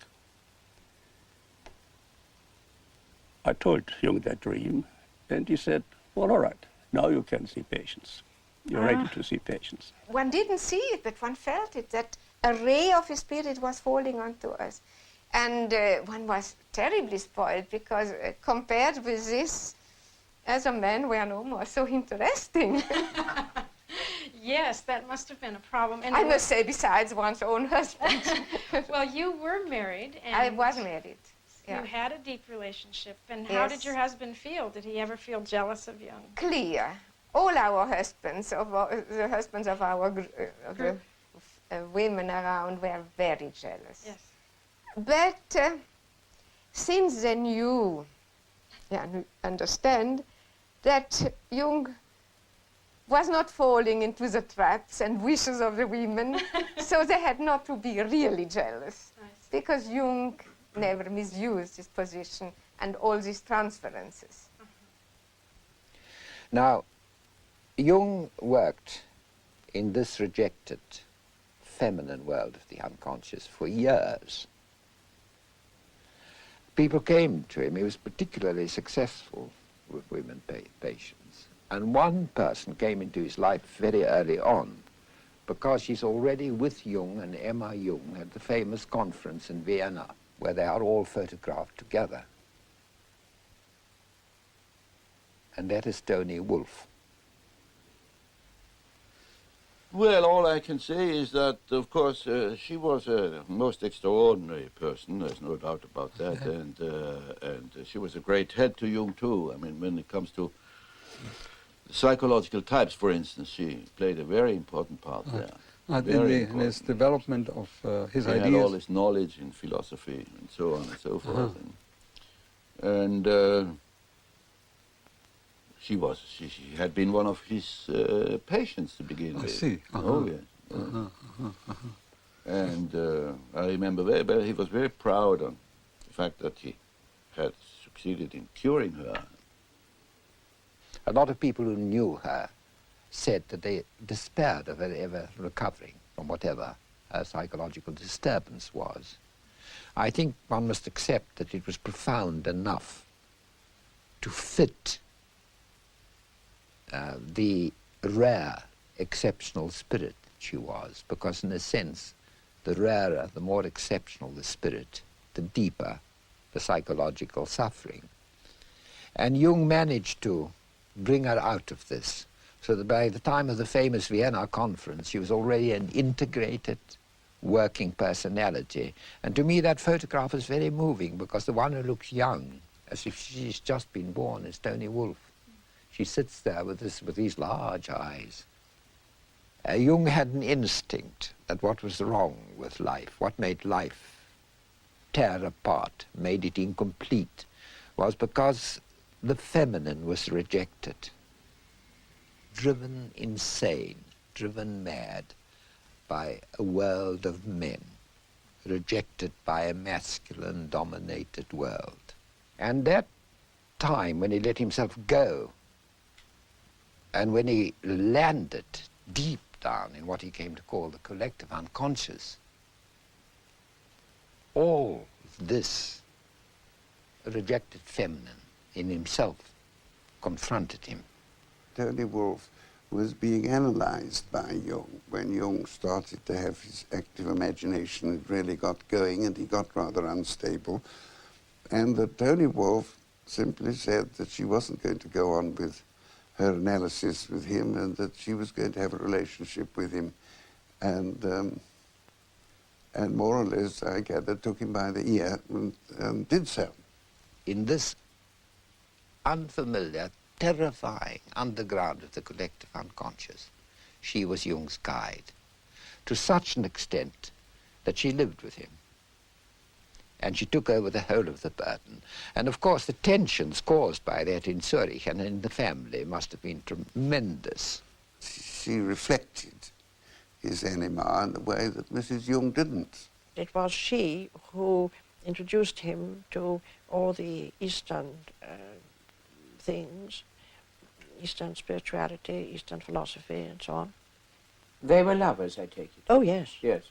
I told Jung that dream, and he said, well, all right, now you can see patients. You're ready to see patients. One didn't see it, but one felt it, that a ray of his spirit was falling onto us. And one was terribly spoiled, because compared with this, as a man, we are no more so interesting. Yes, that must have been a problem. And I must say, besides one's own husband. Well, you were married. And I was married. You had a deep relationship. And how did your husband feel? Did he ever feel jealous of Jung? Clear. All our husbands, the husbands of our women around, were very jealous. Yes. But since they knew, understand, that Jung was not falling into the traps and wishes of the women, so they had not to be really jealous, because Jung never misused his position and all these transferences. Now, Jung worked in this rejected feminine world of the unconscious for years. People came to him. He was particularly successful with women patients. And one person came into his life very early on, because she's already with Jung and Emma Jung at the famous conference in Vienna, where they are all photographed together. And that is Tony Wolff. Well, all I can say is that, of course, she was a most extraordinary person, there's no doubt about that, and she was a great head to Jung, too. I mean, when it comes to psychological types, for instance, she played a very important part there. In his development of his ideas. He had all his knowledge in philosophy and so on and so forth. And she had been one of his patients to begin with. I see. Oh, yes. And I remember very well, he was very proud of the fact that he had succeeded in curing her. A lot of people who knew her said that they despaired of her ever recovering from whatever her psychological disturbance was. I think one must accept that it was profound enough to fit the rare, exceptional spirit she was, because in a sense, the rarer, the more exceptional the spirit, the deeper the psychological suffering. And Jung managed to bring her out of this, so that by the time of the famous Vienna conference, she was already an integrated, working personality. And to me, that photograph is very moving, because the one who looks young, as if she's just been born, is Tony Wolff. She sits there with these large eyes. Jung had an instinct that what was wrong with life, what made life tear apart, made it incomplete, was because the feminine was rejected, driven insane, driven mad by a world of men, rejected by a masculine-dominated world. And that time when he let himself go And when he landed deep down in what he came to call the collective unconscious, all this rejected feminine in himself confronted him. Tony Wolff was being analyzed by Jung. When Jung started to have his active imagination, it really got going and he got rather unstable. And that Tony Wolff simply said that she wasn't going to go on with her analysis with him and that she was going to have a relationship with him. And more or less, I gather, took him by the ear and did so. In this unfamiliar, terrifying underground of the collective unconscious, she was Jung's guide, to such an extent that she lived with him. And she took over the whole of the burden. And of course the tensions caused by that in Zurich and in the family must have been tremendous. She reflected his anima in a way that Mrs. Jung didn't. It was she who introduced him to all the Eastern things, Eastern spirituality, Eastern philosophy, and so on. They were lovers, I take it? Oh, yes. Yes.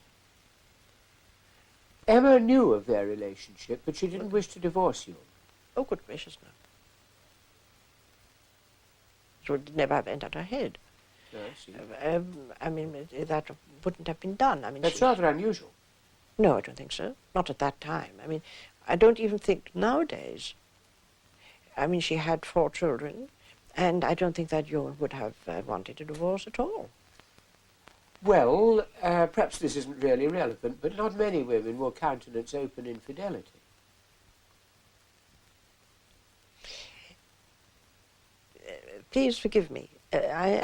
Emma knew of their relationship, but she didn't wish to divorce you. Oh, good gracious, no. It would never have entered her head. No, I see. I mean, that wouldn't have been done. I mean, that's rather unusual. No, I don't think so. Not at that time. I mean, I don't even think nowadays. I mean, she had 4 children, and I don't think that Jung would have wanted a divorce at all. Well, perhaps this isn't really relevant, but not many women will countenance open infidelity. Please forgive me. I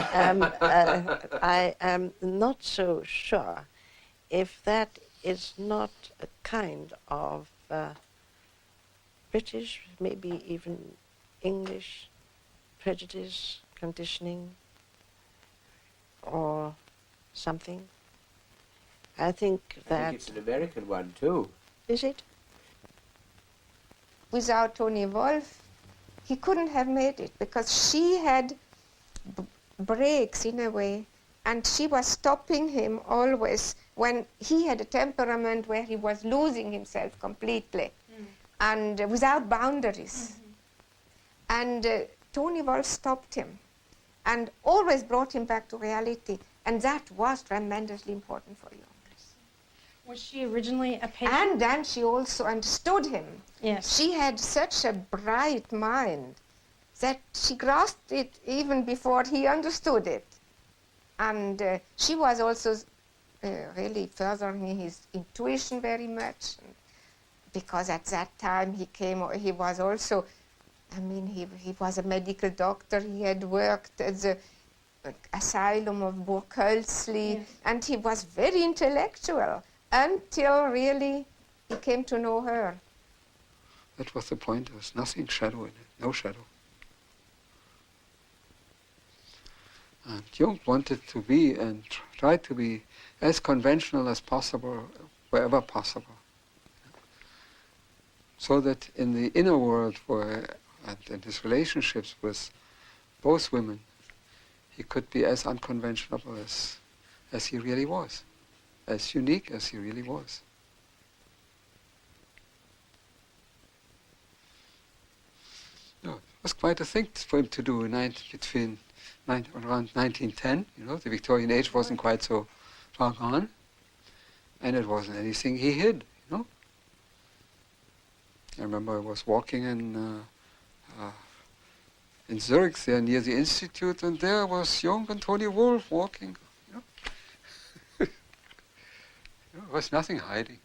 am not so sure if that is not a kind of British, maybe even English prejudice, conditioning, or something. I think that... I think it's an American one, too. Is it? Without Tony Wolff, he couldn't have made it, because she had breaks in a way, and she was stopping him always when he had a temperament where he was losing himself completely and without boundaries. And Tony Wolff stopped him and always brought him back to reality, and that was tremendously important for Jung. Was she originally a patient? And she also understood him. Yes. She had such a bright mind that she grasped it even before he understood it. And she was also really furthering his intuition very much, because at that time he was also, I mean, he was a medical doctor. He had worked at the asylum of Burghölzli, yes. And he was very intellectual until really he came to know her. That was the point. There was nothing shadow in it, no shadow. And Jung wanted to be and tried to be as conventional as possible, wherever possible. So that in the inner world, and in his relationships with both women, he could be as unconventional as he really was, as unique as he really was. No, it was quite a thing for him to do around 1910. You know, the Victorian age wasn't quite so far gone, and it wasn't anything he hid. You know, I remember I was walking in Zurich, there near the institute, and there was Jung and Tony Wolff walking. You know, there was nothing hiding,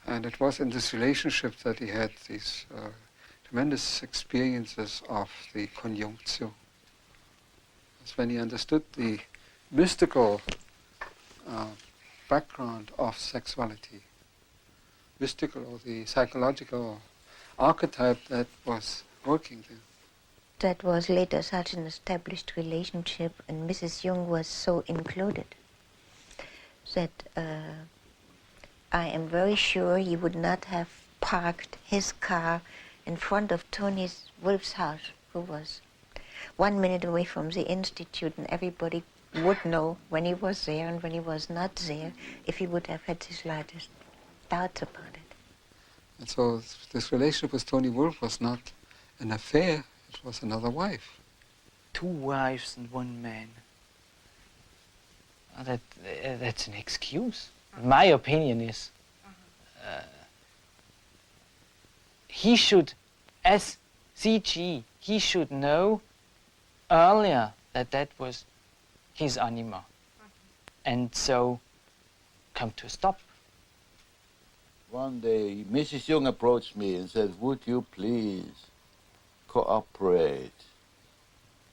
and it was in this relationship that he had these tremendous experiences of the conjunctio. That's when he understood the mystical background of sexuality, mystical or the psychological archetype that was working there. That was later such an established relationship, and Mrs. Jung was so included that I am very sure he would not have parked his car in front of Tony Wolff's house, who was 1 minute away from the institute, and everybody would know when he was there and when he was not there, if he would have had the slightest doubts about it. And so this relationship with Tony Wolff was not an affair, it was another wife. 2 wives and 1 man. That's an excuse. My opinion is he should, as CG, he should know earlier that that was his anima, and so come to a stop. One day, Mrs. Jung approached me and said, would you please cooperate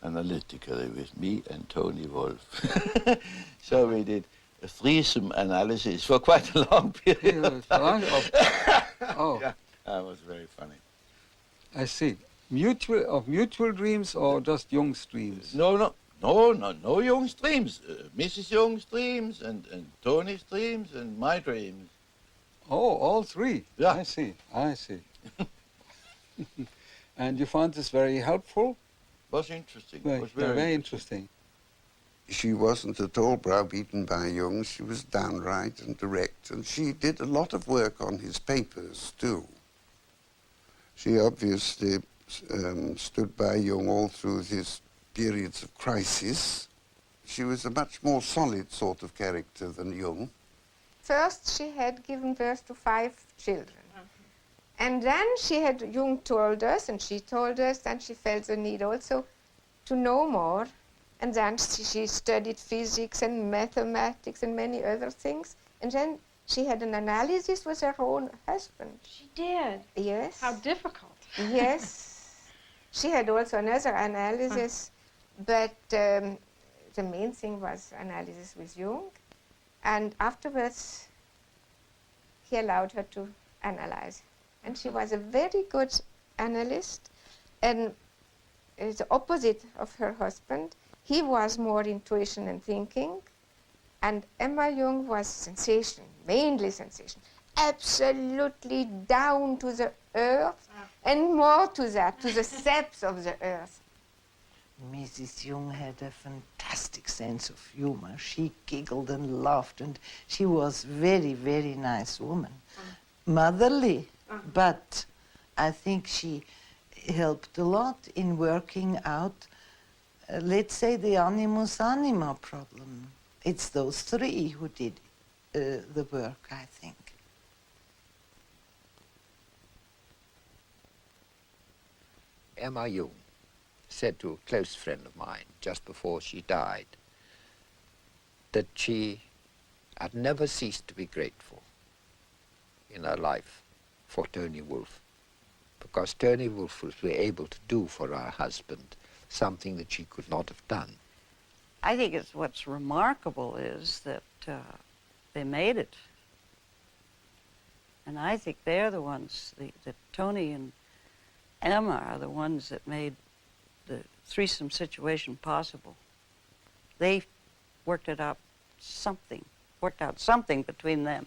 analytically with me and Tony Wolff? So we did a threesome analysis for quite a long period. Oh. Yeah, that was very funny. I see. Mutual dreams or just Jung's dreams? No Jung's dreams. Mrs. Jung's dreams and Tony's dreams and my dreams. Oh, all 3? Yeah. I see. And you found this very helpful? Was interesting. Very, was very interesting. She wasn't at all browbeaten by Jung. She was downright and direct, and she did a lot of work on his papers, too. She obviously stood by Jung all through his periods of crisis. She was a much more solid sort of character than Jung. First, she had given birth to 5 children. And then Jung told us, and she told us, and she felt the need also to know more. And then she studied physics and mathematics and many other things. And then she had an analysis with her own husband. She did? Yes. How difficult. Yes. She had also another analysis, but the main thing was analysis with Jung. And afterwards, he allowed her to analyze. And she was a very good analyst, and the opposite of her husband. He was more intuition and thinking, and Emma Jung was sensation, mainly sensation, absolutely down to the earth, and more to that, to the depths of the earth. Mrs. Jung had a fantastic sense of humor. She giggled and laughed, and she was very, very nice woman. Motherly, but I think she helped a lot in working out, let's say, the animus anima problem. It's those 3 who did the work, I think. Emma Jung said to a close friend of mine just before she died that she had never ceased to be grateful in her life for Tony Wolff, because Tony Wolff was able to do for her husband something that she could not have done. I think what's remarkable is that they made it. And I think they're the ones, that Tony and Emma are the ones that made the threesome situation possible. They worked out something between them.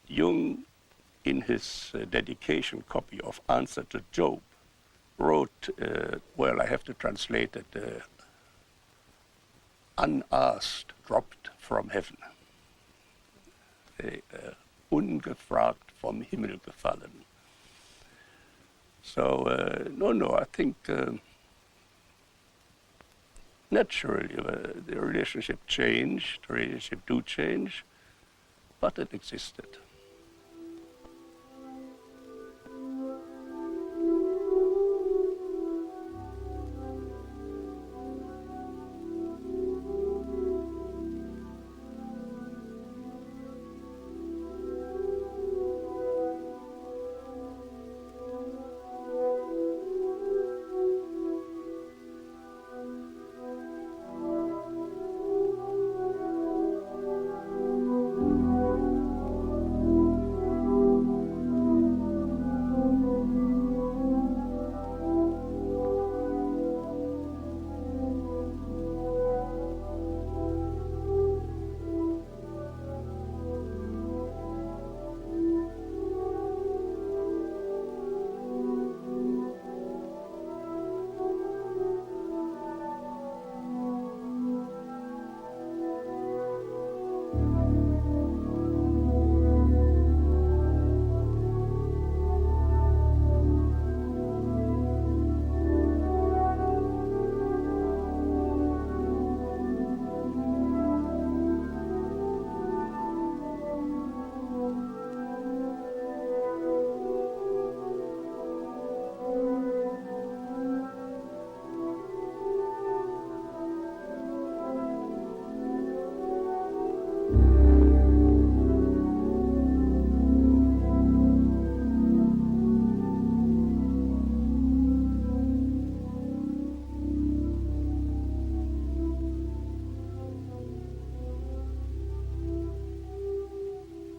Jung, in his dedication copy of Answer to Job, wrote, well, I have to translate it, unasked dropped from heaven. Ungefragt vom Himmel gefallen. So, no, I think naturally the relationship changed, the relationship do change, but it existed.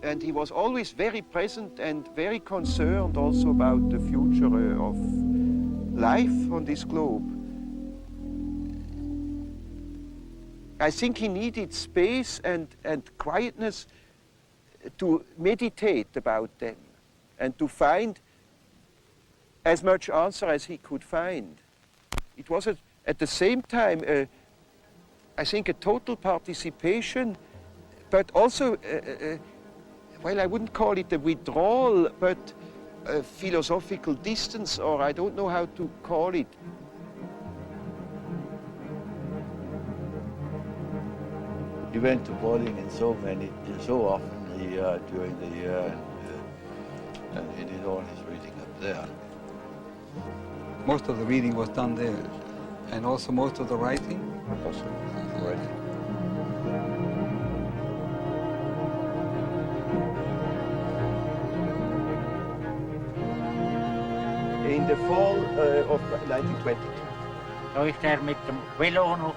And he was always very present and very concerned also about the future of life on this globe. I think he needed space and quietness to meditate about them and to find as much answer as he could find. It was at the same time, I think, a total participation, but also, well, I wouldn't call it a withdrawal, but a philosophical distance, or I don't know how to call it. He went to boarding in so often during the year, and he did all his reading up there. Most of the reading was done there, and also most of the writing. Also, the writing. In the fall of 1922. Da ist mit dem Velo noch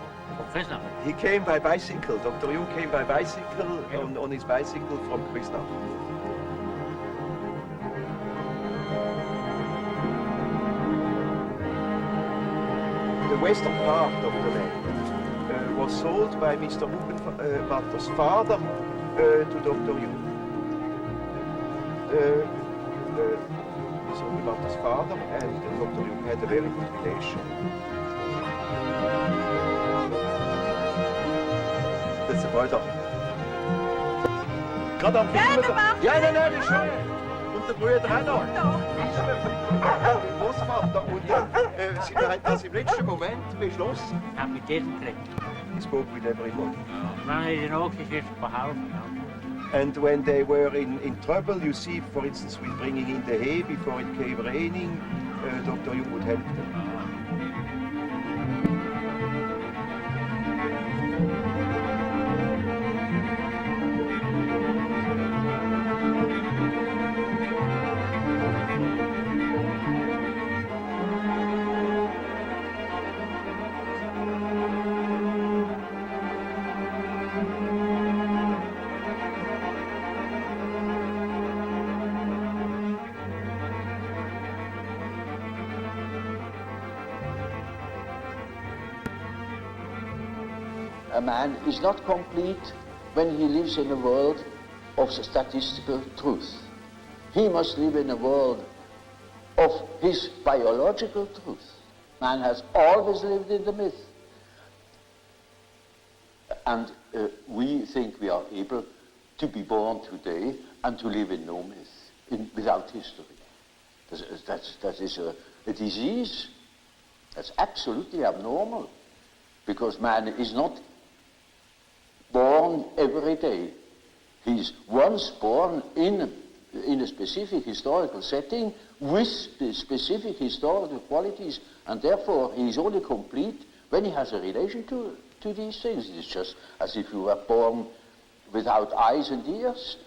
Küsnacht. He came by bicycle. Dr. Jung came by bicycle, on his bicycle from Küsnacht. The western part of the land was sold by Mr. Hugenmatter's father to Dr. Jung. Mr. Hugenmatter's father and Dr. Jung had a very good relation. Das ist der Walter. Gerade am Film. Ja, nein, das ist schön. Und der Bruder auch noch. Der Großvater. Und Sie haben das im letzten Moment beschlossen. Ja, mit diesem Krieg. He spoke with everybody. Wenn er in Ochs ist, behalten. And when they were in trouble, you see, for instance, with bringing in the hay before it came raining, Dr. Jung would help them. A man is not complete when he lives in a world of statistical truth. He must live in a world of his biological truth. Man has always lived in the myth. And we think we are able to be born today and to live in no myth, without history. That is a disease. That's absolutely abnormal, because man is not born every day. He's once born in a specific historical setting with specific historical qualities, and therefore he is only complete when he has a relation to these things. It's just as if you were born without eyes and ears,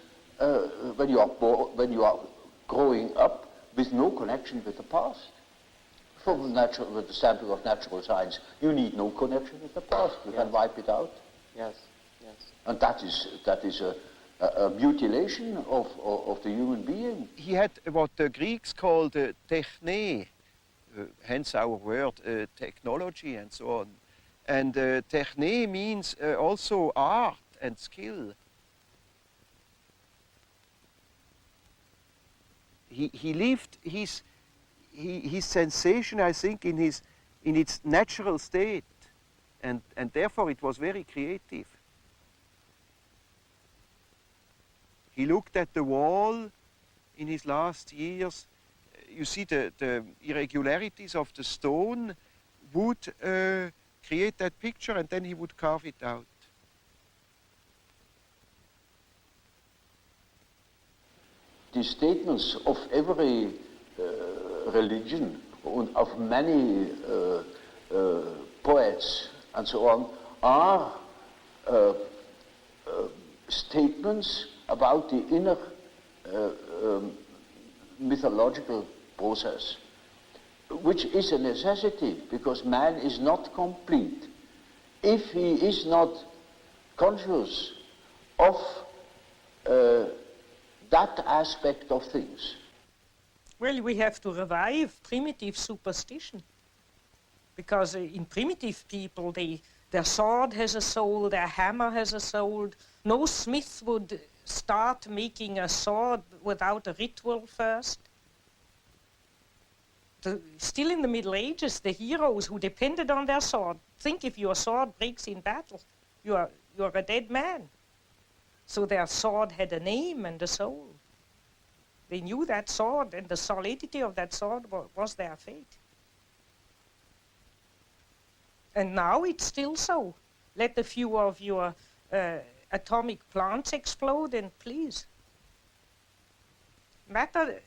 when you are growing up with no connection with the past. From the standpoint of natural science, you need no connection with the past. You can wipe it out. Yes. And that is a mutilation of the human being. He had what the Greeks called techne, hence our word technology and so on. And techne means also art and skill. He lived his sensation, I think, in its natural state, and therefore it was very creative. He looked at the wall in his last years. You see the irregularities of the stone would create that picture, and then he would carve it out. The statements of every religion, and of many poets and so on, are statements about the inner mythological process, which is a necessity, because man is not complete if he is not conscious of that aspect of things. Well, we have to revive primitive superstition. Because in primitive people, their sword has a soul, their hammer has a soul. No smith would start making a sword without a ritual first. Still in the Middle Ages, the heroes who depended on their sword, think if your sword breaks in battle, you're a dead man. So their sword had a name and a soul. They knew that sword, and the solidity of that sword was their fate. And now it's still so. Let a few of your atomic plants explode, and please. Matter,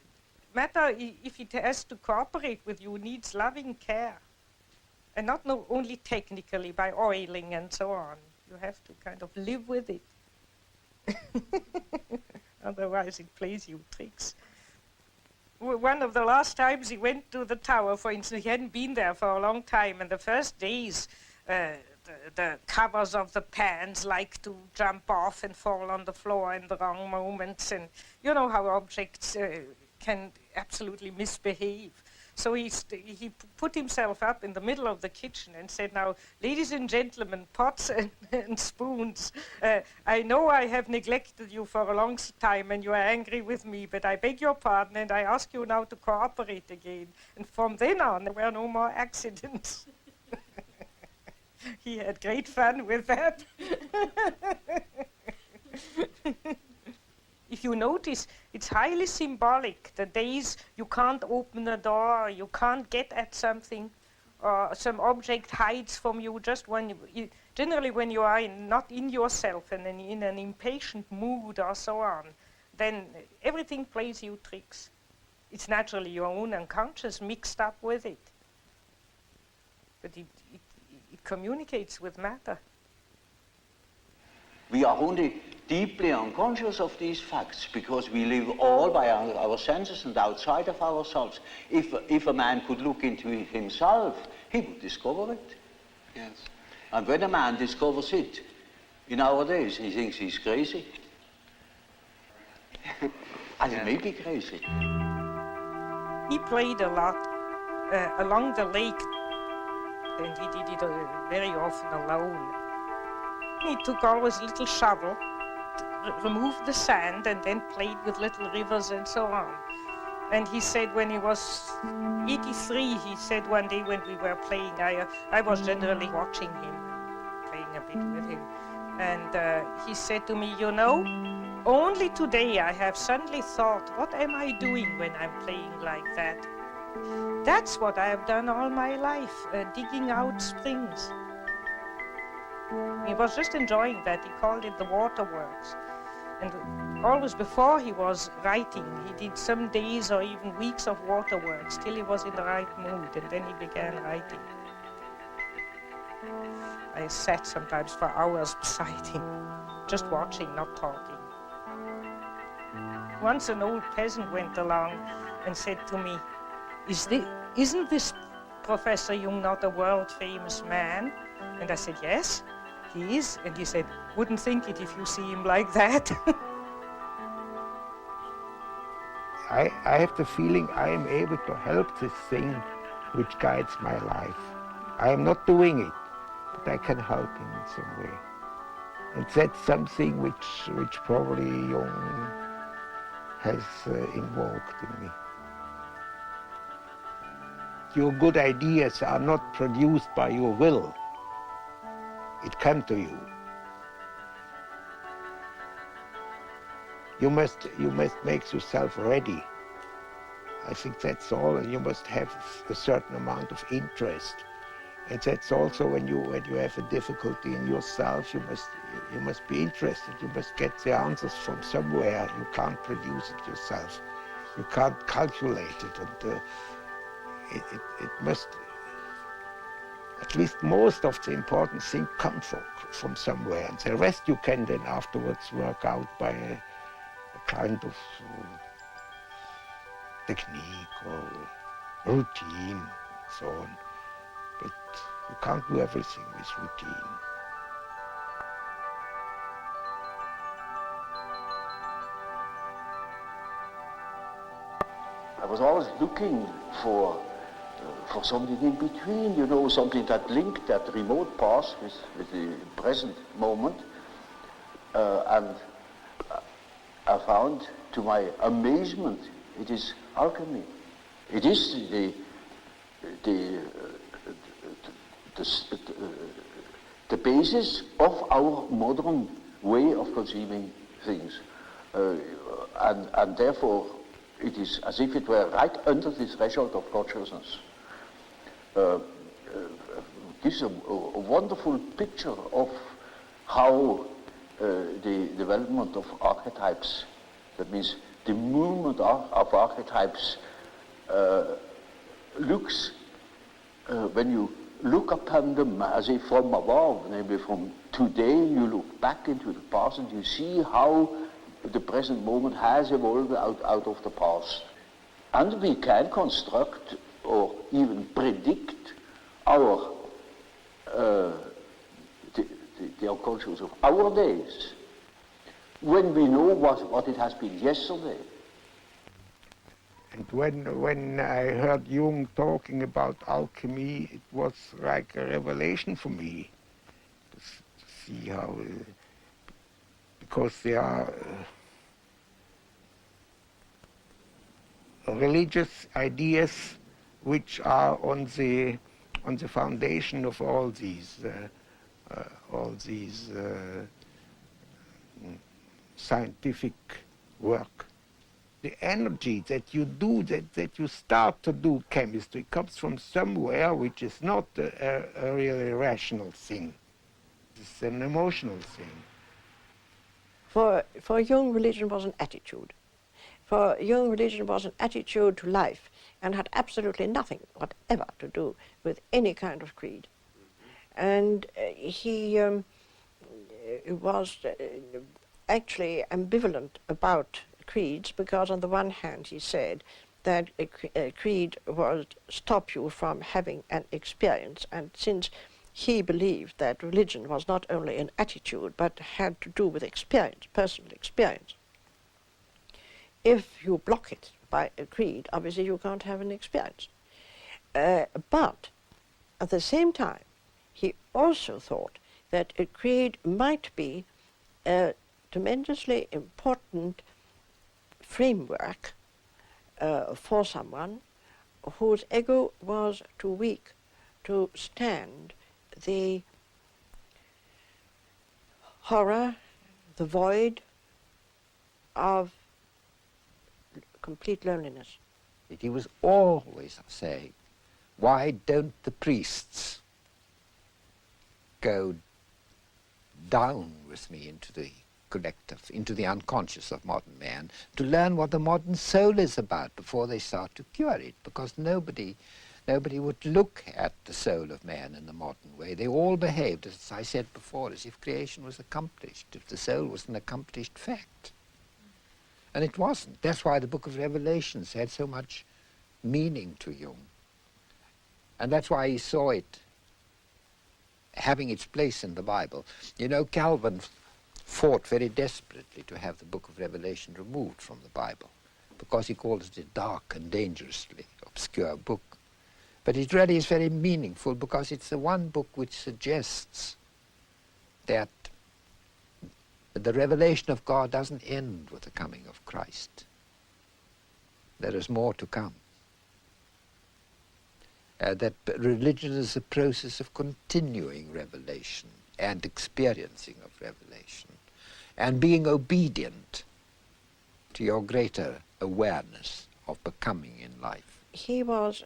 if it has to cooperate with you, needs loving care. And not only technically by oiling and so on. You have to kind of live with it. Otherwise it plays you tricks. One of the last times he went to the tower, for instance, he hadn't been there for a long time, and the first days the covers of the pans like to jump off and fall on the floor in the wrong moments, and you know how objects can absolutely misbehave. So he put himself up in the middle of the kitchen and said, now, ladies and gentlemen, pots and spoons, I know I have neglected you for a long time and you are angry with me, but I beg your pardon and I ask you now to cooperate again. And from then on, there were no more accidents. He had great fun with that. If you notice, it's highly symbolic. The days you can't open a door, you can't get at something, or some object hides from you just when generally when you are not in yourself and in an impatient mood or so on, then everything plays you tricks. It's naturally your own unconscious mixed up with it. But it communicates with matter. We are only deeply unconscious of these facts because we live all by our senses and outside of ourselves. If a man could look into himself, he would discover it. Yes. And when a man discovers it, in our days, he thinks he's crazy. And he may be crazy. He played a lot along the lake, and he did it very often alone. He took always a little shovel, removed the sand, and then played with little rivers and so on. And he said when he was 83, he said one day when we were playing, I was generally watching him, playing a bit with him. And he said to me, you know, only today I have suddenly thought, what am I doing when I'm playing like that? That's what I have done all my life, digging out springs. He was just enjoying that. He called it the waterworks. And always before he was writing, he did some days or even weeks of waterworks till he was in the right mood, and then he began writing. I sat sometimes for hours beside him, just watching, not talking. Once an old peasant went along and said to me, isn't this Professor Jung not a world-famous man? And I said, yes, he is. And he said, wouldn't think it if you see him like that. I have the feeling I am able to help this thing which guides my life. I am not doing it, but I can help him in some way. And that's something which probably Jung has invoked in me. Your good ideas are not produced by your will. It comes to you. You must make yourself ready. I think that's all, and you must have a certain amount of interest. And that's also when you have a difficulty in yourself, you must be interested. You must get the answers from somewhere. You can't produce it yourself. You can't calculate it, and it must. At least most of the important things come from somewhere, and the rest you can then afterwards work out by a kind of technique or routine, and so on. But you can't do everything with routine. was always looking for something in between, you know, something that linked that remote past with the present moment. And I found, to my amazement, it is alchemy. It is the basis of our modern way of conceiving things. And therefore, it is as if it were right under the threshold of consciousness. Gives a wonderful picture of how the development of archetypes, that means the movement of archetypes, looks when you look upon them as if from above, namely from today, you look back into the past and you see how the present moment has evolved out of the past. And we can construct or even predict our the unconscious of our days when we know what it has been yesterday. And when I heard Jung talking about alchemy, it was like a revelation for me to see how, because there are religious ideas which are on the foundation of all these scientific work. The energy that you do, that you start to do chemistry, comes from somewhere which is not a really rational thing. It's an emotional thing. For Jung, religion was an attitude. For Jung, religion was an attitude to life and had absolutely nothing whatever to do with any kind of creed. And he was actually ambivalent about creeds, because on the one hand he said that a creed would stop you from having an experience, and since he believed that religion was not only an attitude but had to do with experience, personal experience, if you block it by a creed, obviously you can't have an experience. But at the same time, he also thought that a creed might be a tremendously important framework for someone whose ego was too weak to stand the horror, the void of complete loneliness. He was always saying, why don't the priests go down with me into the collective, into the unconscious of modern man, to learn what the modern soul is about before they start to cure it, because nobody would look at the soul of man in the modern way. They all behaved, as I said before, as if creation was accomplished, if the soul was an accomplished fact. And it wasn't. That's why the book of Revelations had so much meaning to Jung. And that's why he saw it having its place in the Bible. You know, Calvin fought very desperately to have the book of Revelation removed from the Bible, because he called it a dark and dangerously obscure book. But it really is very meaningful, because it's the one book which suggests that the revelation of God doesn't end with the coming of Christ. There is more to come. That religion is a process of continuing revelation and experiencing of revelation, and being obedient to your greater awareness of becoming in life. He was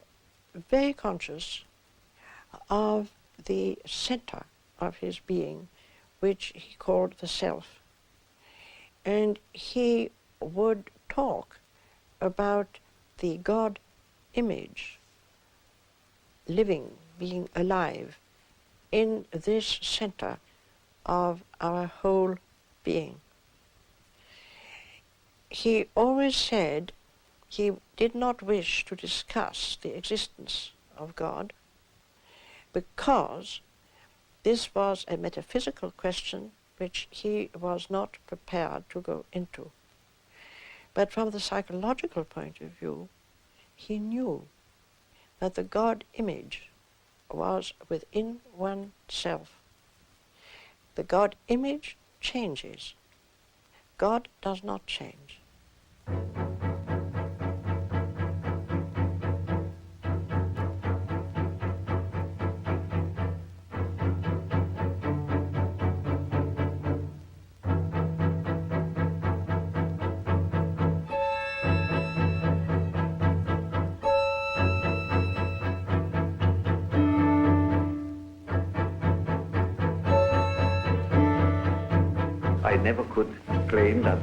very conscious of the center of his being, which he called the self. And he would talk about the God image living, being alive in this center of our whole being. He always said he did not wish to discuss the existence of God, because this was a metaphysical question which he was not prepared to go into. But from the psychological point of view, he knew that the God image was within oneself. The God image changes. God does not change. I never could claim that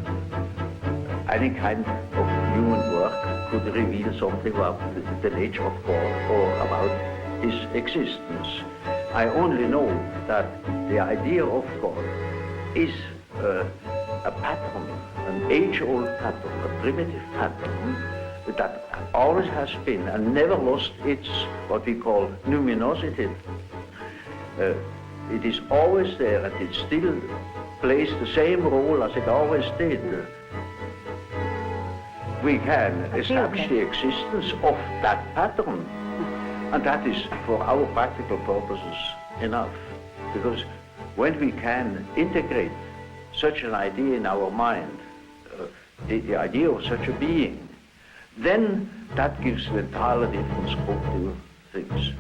any kind of human work could reveal something about the nature of God or about his existence. I only know that the idea of God is a pattern, an age-old pattern, a primitive pattern that always has been and never lost its, what we call, luminosity. It is always there and it still plays the same role as it always did. We can establish the existence of that pattern, and that is for our practical purposes enough. Because when we can integrate such an idea in our mind, the idea of such a being, then that gives an entirely different scope to things.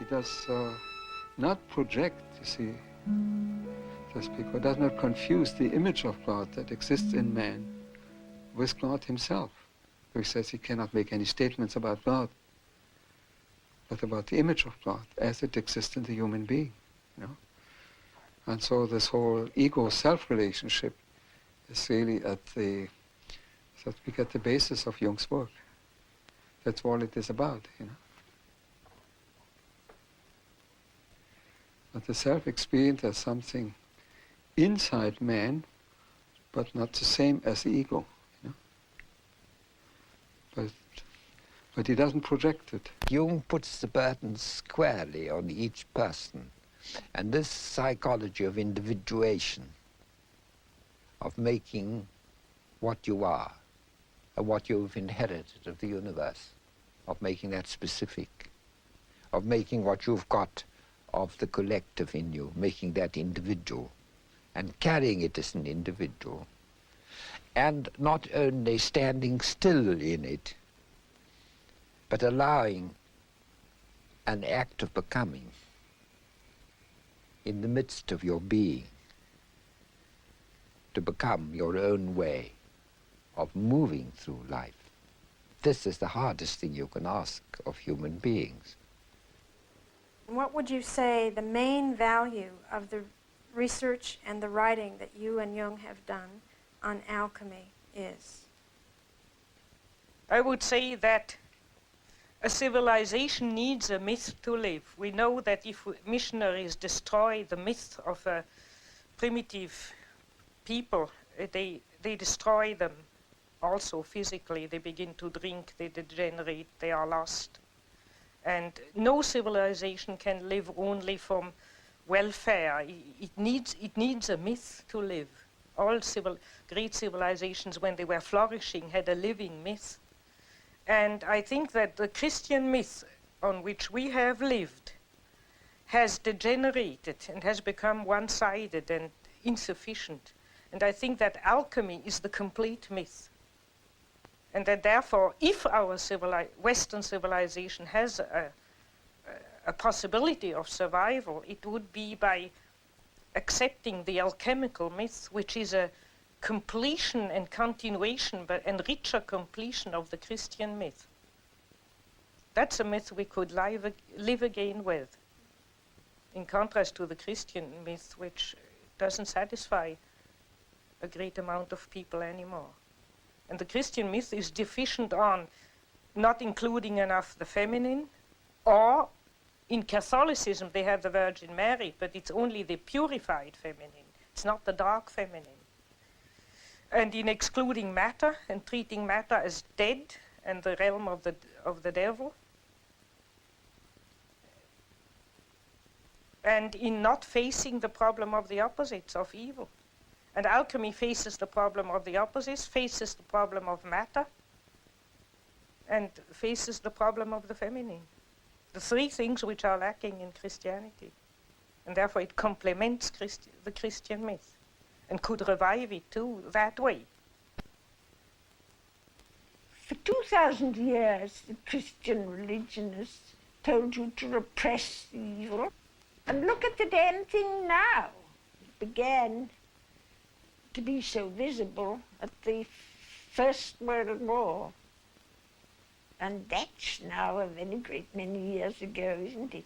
Does not project, you see, just because does not confuse the image of God that exists in man with God himself. He says he cannot make any statements about God, but about the image of God as it exists in the human being, you know. And so this whole ego-self relationship is really at the basis of Jung's work. That's all it is about, you know. But the self-experience as something inside man, but not the same as the ego, you know? But he doesn't project it. Jung puts the burden squarely on each person. And this psychology of individuation, of making what you are, and what you've inherited of the universe, of making that specific, of making what you've got of the collective in you, making that individual, and carrying it as an individual, and not only standing still in it, but allowing an act of becoming in the midst of your being, to become your own way of moving through life. This is the hardest thing you can ask of human beings. What would you say the main value of the research and the writing that you and Jung have done on alchemy is? I would say that a civilization needs a myth to live. We know that if missionaries destroy the myth of a primitive people, they destroy them also physically. They begin to drink, they degenerate, they are lost. And no civilization can live only from welfare. It needs a myth to live. All great civilizations, when they were flourishing, had a living myth. And I think that the Christian myth on which we have lived has degenerated and has become one-sided and insufficient. And I think that alchemy is the complete myth. And that therefore, if our Western civilization has a possibility of survival, it would be by accepting the alchemical myth, which is a completion and continuation, but and richer completion of the Christian myth. That's a myth we could live again with, in contrast to the Christian myth, which doesn't satisfy a great amount of people anymore. And the Christian myth is deficient on not including enough the feminine, or in Catholicism they have the Virgin Mary, but it's only the purified feminine. It's not the dark feminine. And in excluding matter and treating matter as dead and the realm of the devil. And in not facing the problem of the opposites of evil. And alchemy faces the problem of the opposites, faces the problem of matter, and faces the problem of the feminine. The three things which are lacking in Christianity. And therefore it complements the Christian myth and could revive it too that way. For 2,000 years, the Christian religion has told you to repress the evil. And look at the damn thing now. It began to be so visible at the First World War. And that's now a very great many years ago, isn't it?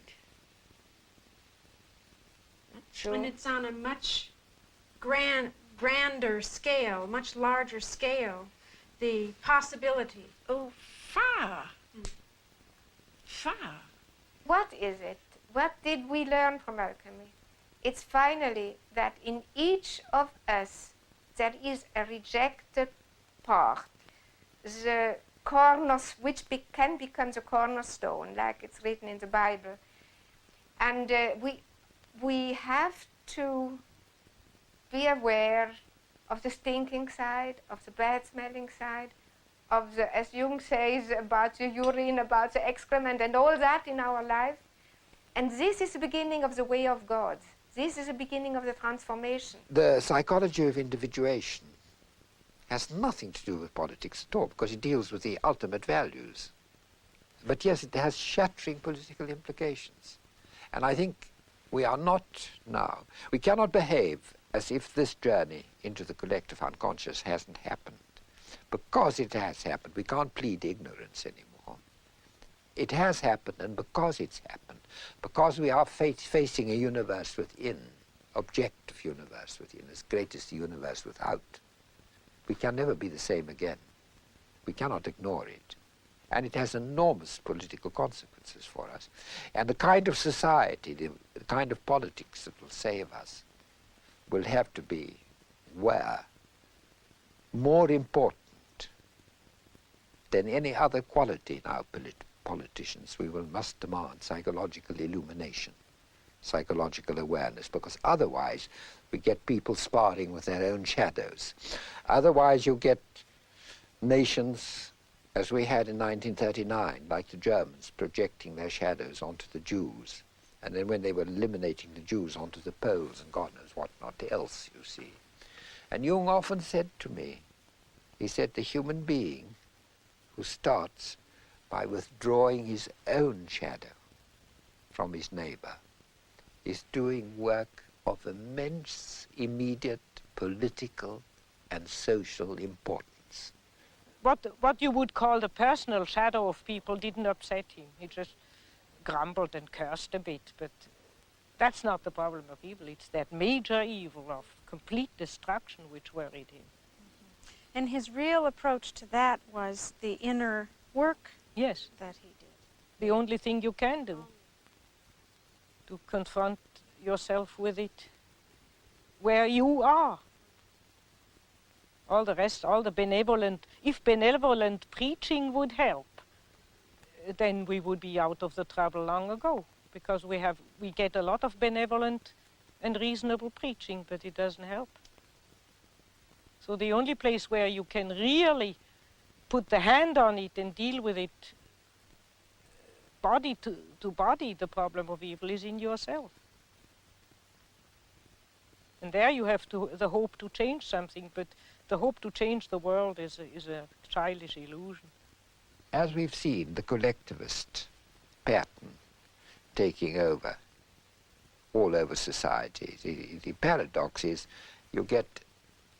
And it's on a much grander scale, much larger scale, the possibility. Oh, far. Far. What is it? What did we learn from alchemy? It's finally that in each of us there is a rejected part, the which can become the cornerstone, like it's written in the Bible. And we have to be aware of the stinking side, of the bad-smelling side, of the, as Jung says, about the urine, about the excrement, and all that in our life. And this is the beginning of the way of God. This is the beginning of the transformation. The psychology of individuation has nothing to do with politics at all, because it deals with the ultimate values. But yes, it has shattering political implications. And I think we are not now, we cannot behave as if this journey into the collective unconscious hasn't happened. Because it has happened, we can't plead ignorance anymore. It has happened, and because it's happened, because we are facing a universe within, objective universe within, as great as the universe without, we can never be the same again. We cannot ignore it. And it has enormous political consequences for us. And the kind of society, the kind of politics that will save us will have to be where more important than any other quality in our politicians, must demand psychological illumination, psychological awareness, because otherwise we get people sparring with their own shadows. Otherwise you get nations, as we had in 1939, like the Germans, projecting their shadows onto the Jews, and then when they were eliminating the Jews, onto the Poles and God knows what not else, you see. And Jung often said to me, he said, the human being who starts by withdrawing his own shadow from his neighbor is doing work of immense, immediate political and social importance. What you would call the personal shadow of people didn't upset him. He just grumbled and cursed a bit, but that's not the problem of evil. It's that major evil of complete destruction which worried him. And his real approach to that was the inner work yes, that he did. The only thing you can do, to confront yourself with it where you are. All the rest, all the benevolent, if benevolent preaching would help, then we would be out of the trouble long ago, because we get a lot of benevolent and reasonable preaching, but it doesn't help. So the only place where you can really put the hand on it and deal with it body to body, the problem of evil, is in yourself. And there you have the hope to change something, but the hope to change the world is a childish illusion. As we've seen, the collectivist pattern taking over all over society. The paradox is you get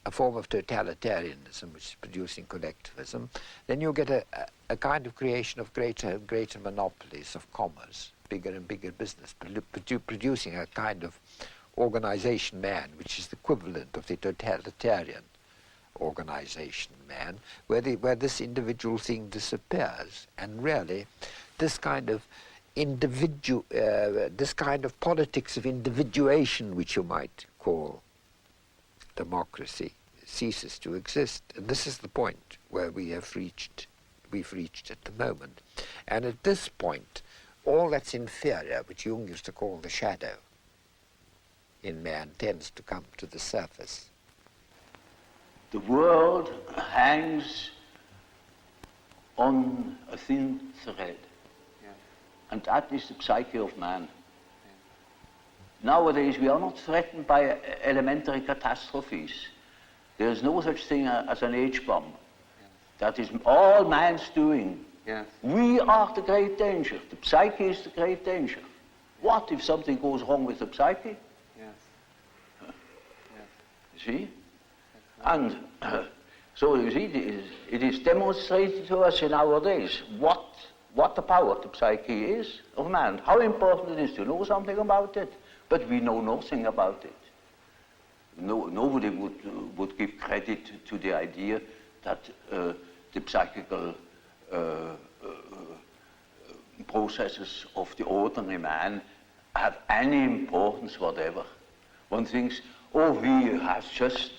a form of totalitarianism which is producing collectivism, then you get a kind of creation of greater and greater monopolies of commerce, bigger and bigger business, producing a kind of organization man which is the equivalent of the totalitarian organization man, where this individual thing disappears. And really, this kind of this kind of politics of individuation, which you might call democracy, ceases to exist. And this is the point where we've reached at the moment. And at this point, all that's inferior, which Jung used to call the shadow in man, tends to come to the surface. The world hangs on a thin thread. And that is the psyche of man. Nowadays, we are not threatened by elementary catastrophes. There is no such thing as an H-bomb. That is all man's doing. We are the great danger. The psyche is the great danger. What if something goes wrong with the psyche? You see? And so you see, it is demonstrated to us in our days what the power of the psyche is of man, how important it is to know something about it, but we know nothing about it. Nobody would give credit to the idea that the psychical processes of the ordinary man have any importance whatever. One thinks, oh, he has just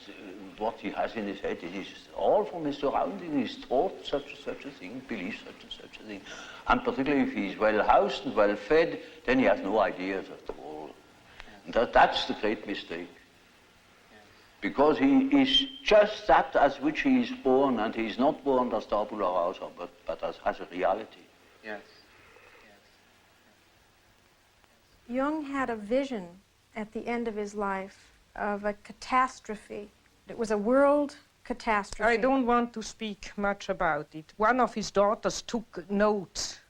what he has in his head. It is all from his surrounding. He's taught such a thing, believes such a thing. And particularly if he's well housed and well fed, then he has no ideas at all. And that's the great mistake. Because he is just that as which he is born, and he is not born as tabula rasa, but as a reality. Yes. Jung had a vision at the end of his life of a catastrophe. It was a world catastrophe. I don't want to speak much about it. One of his daughters took notes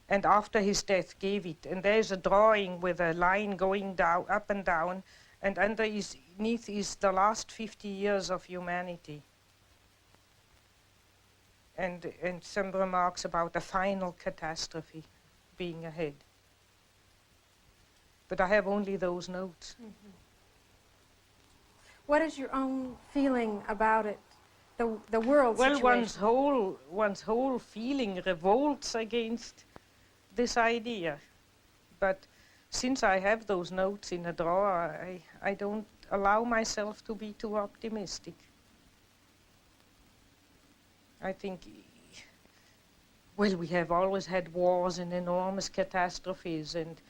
and after his death gave it. And there's a drawing with a line going down, up and down, and underneath is the last 50 years of humanity. And some remarks about a final catastrophe being ahead. But I have only those notes. Mm-hmm. What is your own feeling about it, the world situation? Well, one's whole feeling revolts against this idea. But since I have those notes in a drawer, I don't allow myself to be too optimistic. I think, well, we have always had wars and enormous catastrophes, and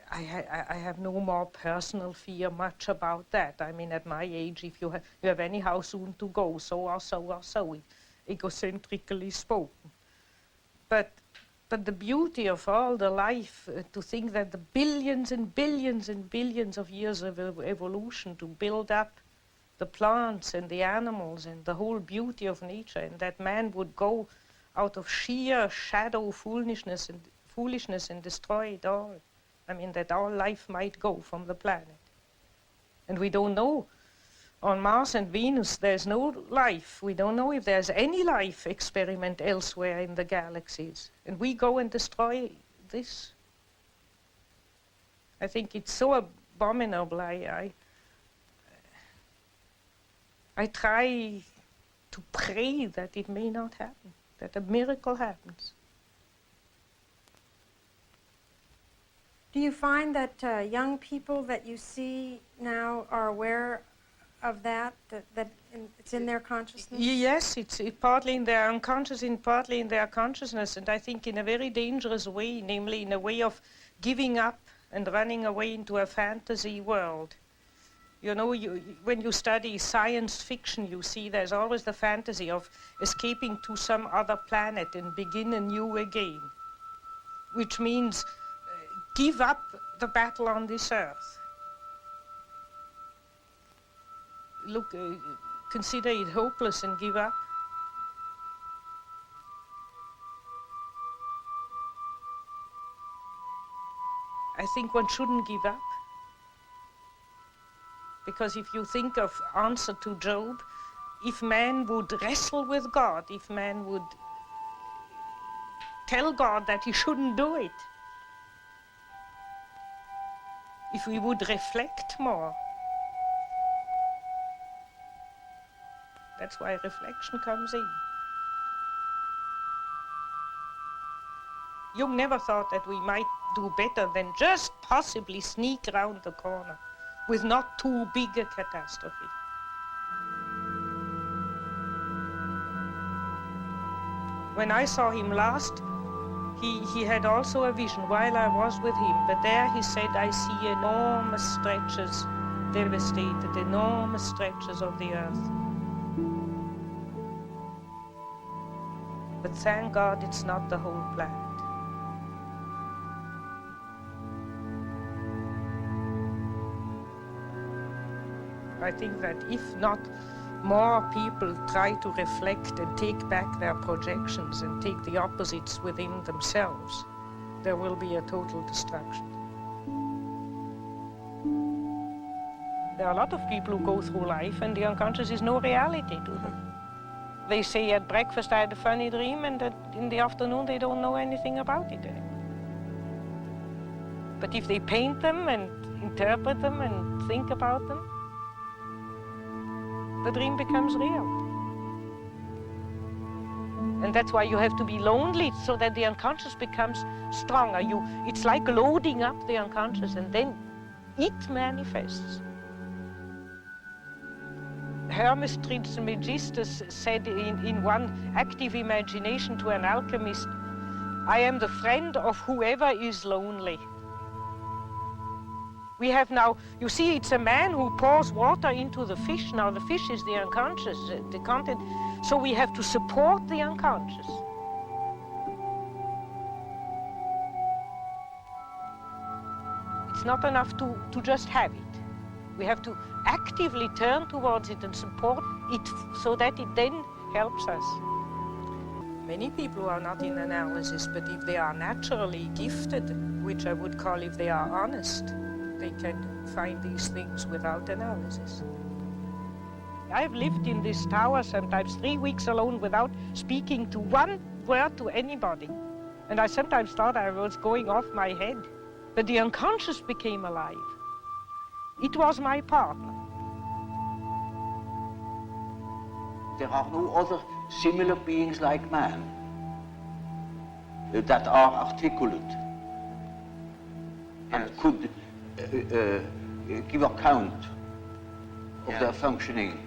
I have no more personal fear much about that. I mean, at my age, if you have anyhow soon to go, so or so, egocentrically spoken. But the beauty of all the life, to think that the billions and billions and billions of years of evolution to build up the plants and the animals and the whole beauty of nature, and that man would go out of sheer shadow foolishness and destroy it all. I mean, that our life might go from the planet. And we don't know. On Mars and Venus, there's no life. We don't know if there's any life experiment elsewhere in the galaxies. And we go and destroy this. I think it's so abominable. I try to pray that it may not happen, that a miracle happens. Do you find that young people that you see now are aware of that it's in their consciousness? Yes, it's partly in their unconscious and partly in their consciousness, and I think in a very dangerous way, namely in a way of giving up and running away into a fantasy world. You know, when you study science fiction, you see there's always the fantasy of escaping to some other planet and begin anew again, which means give up the battle on this earth. Look, consider it hopeless and give up. think one shouldn't give up. Because if you think of answer to Job, if man would wrestle with God, if man would tell God that he shouldn't do it, if we would reflect more, that's why reflection comes in. Jung never thought that we might do better than just possibly sneak round the corner with not too big a catastrophe. When I saw him last, he had also a vision while I was with him, but there he said, I see enormous stretches devastated, enormous stretches of the earth. But thank God it's not the whole planet. I think that if not more people try to reflect and take back their projections and take the opposites within themselves, there will be a total destruction. There are a lot of people who go through life and the unconscious is no reality to them. They say at breakfast, I had a funny dream, and that in the afternoon they don't know anything about it anymore. But if they paint them and interpret them and think about them, the dream becomes real. And that's why you have to be lonely, so that the unconscious becomes stronger. It's like loading up the unconscious, and then it manifests. Hermes Trismegistus said in one active imagination to an alchemist, I am the friend of whoever is lonely. We have now, you see, it's a man who pours water into the fish. Now the fish is the unconscious, the content. So we have to support the unconscious. It's not enough to just have it. We have to actively turn towards it and support it so that it then helps us. Many people who are not in analysis, but if they are naturally gifted, which I would call if they are honest, they can find these things without analysis. I've lived in this tower sometimes 3 weeks alone without speaking to one word to anybody. And I sometimes thought I was going off my head. But the unconscious became alive. It was my partner. There are no other similar beings like man that are articulate and could give account of their functioning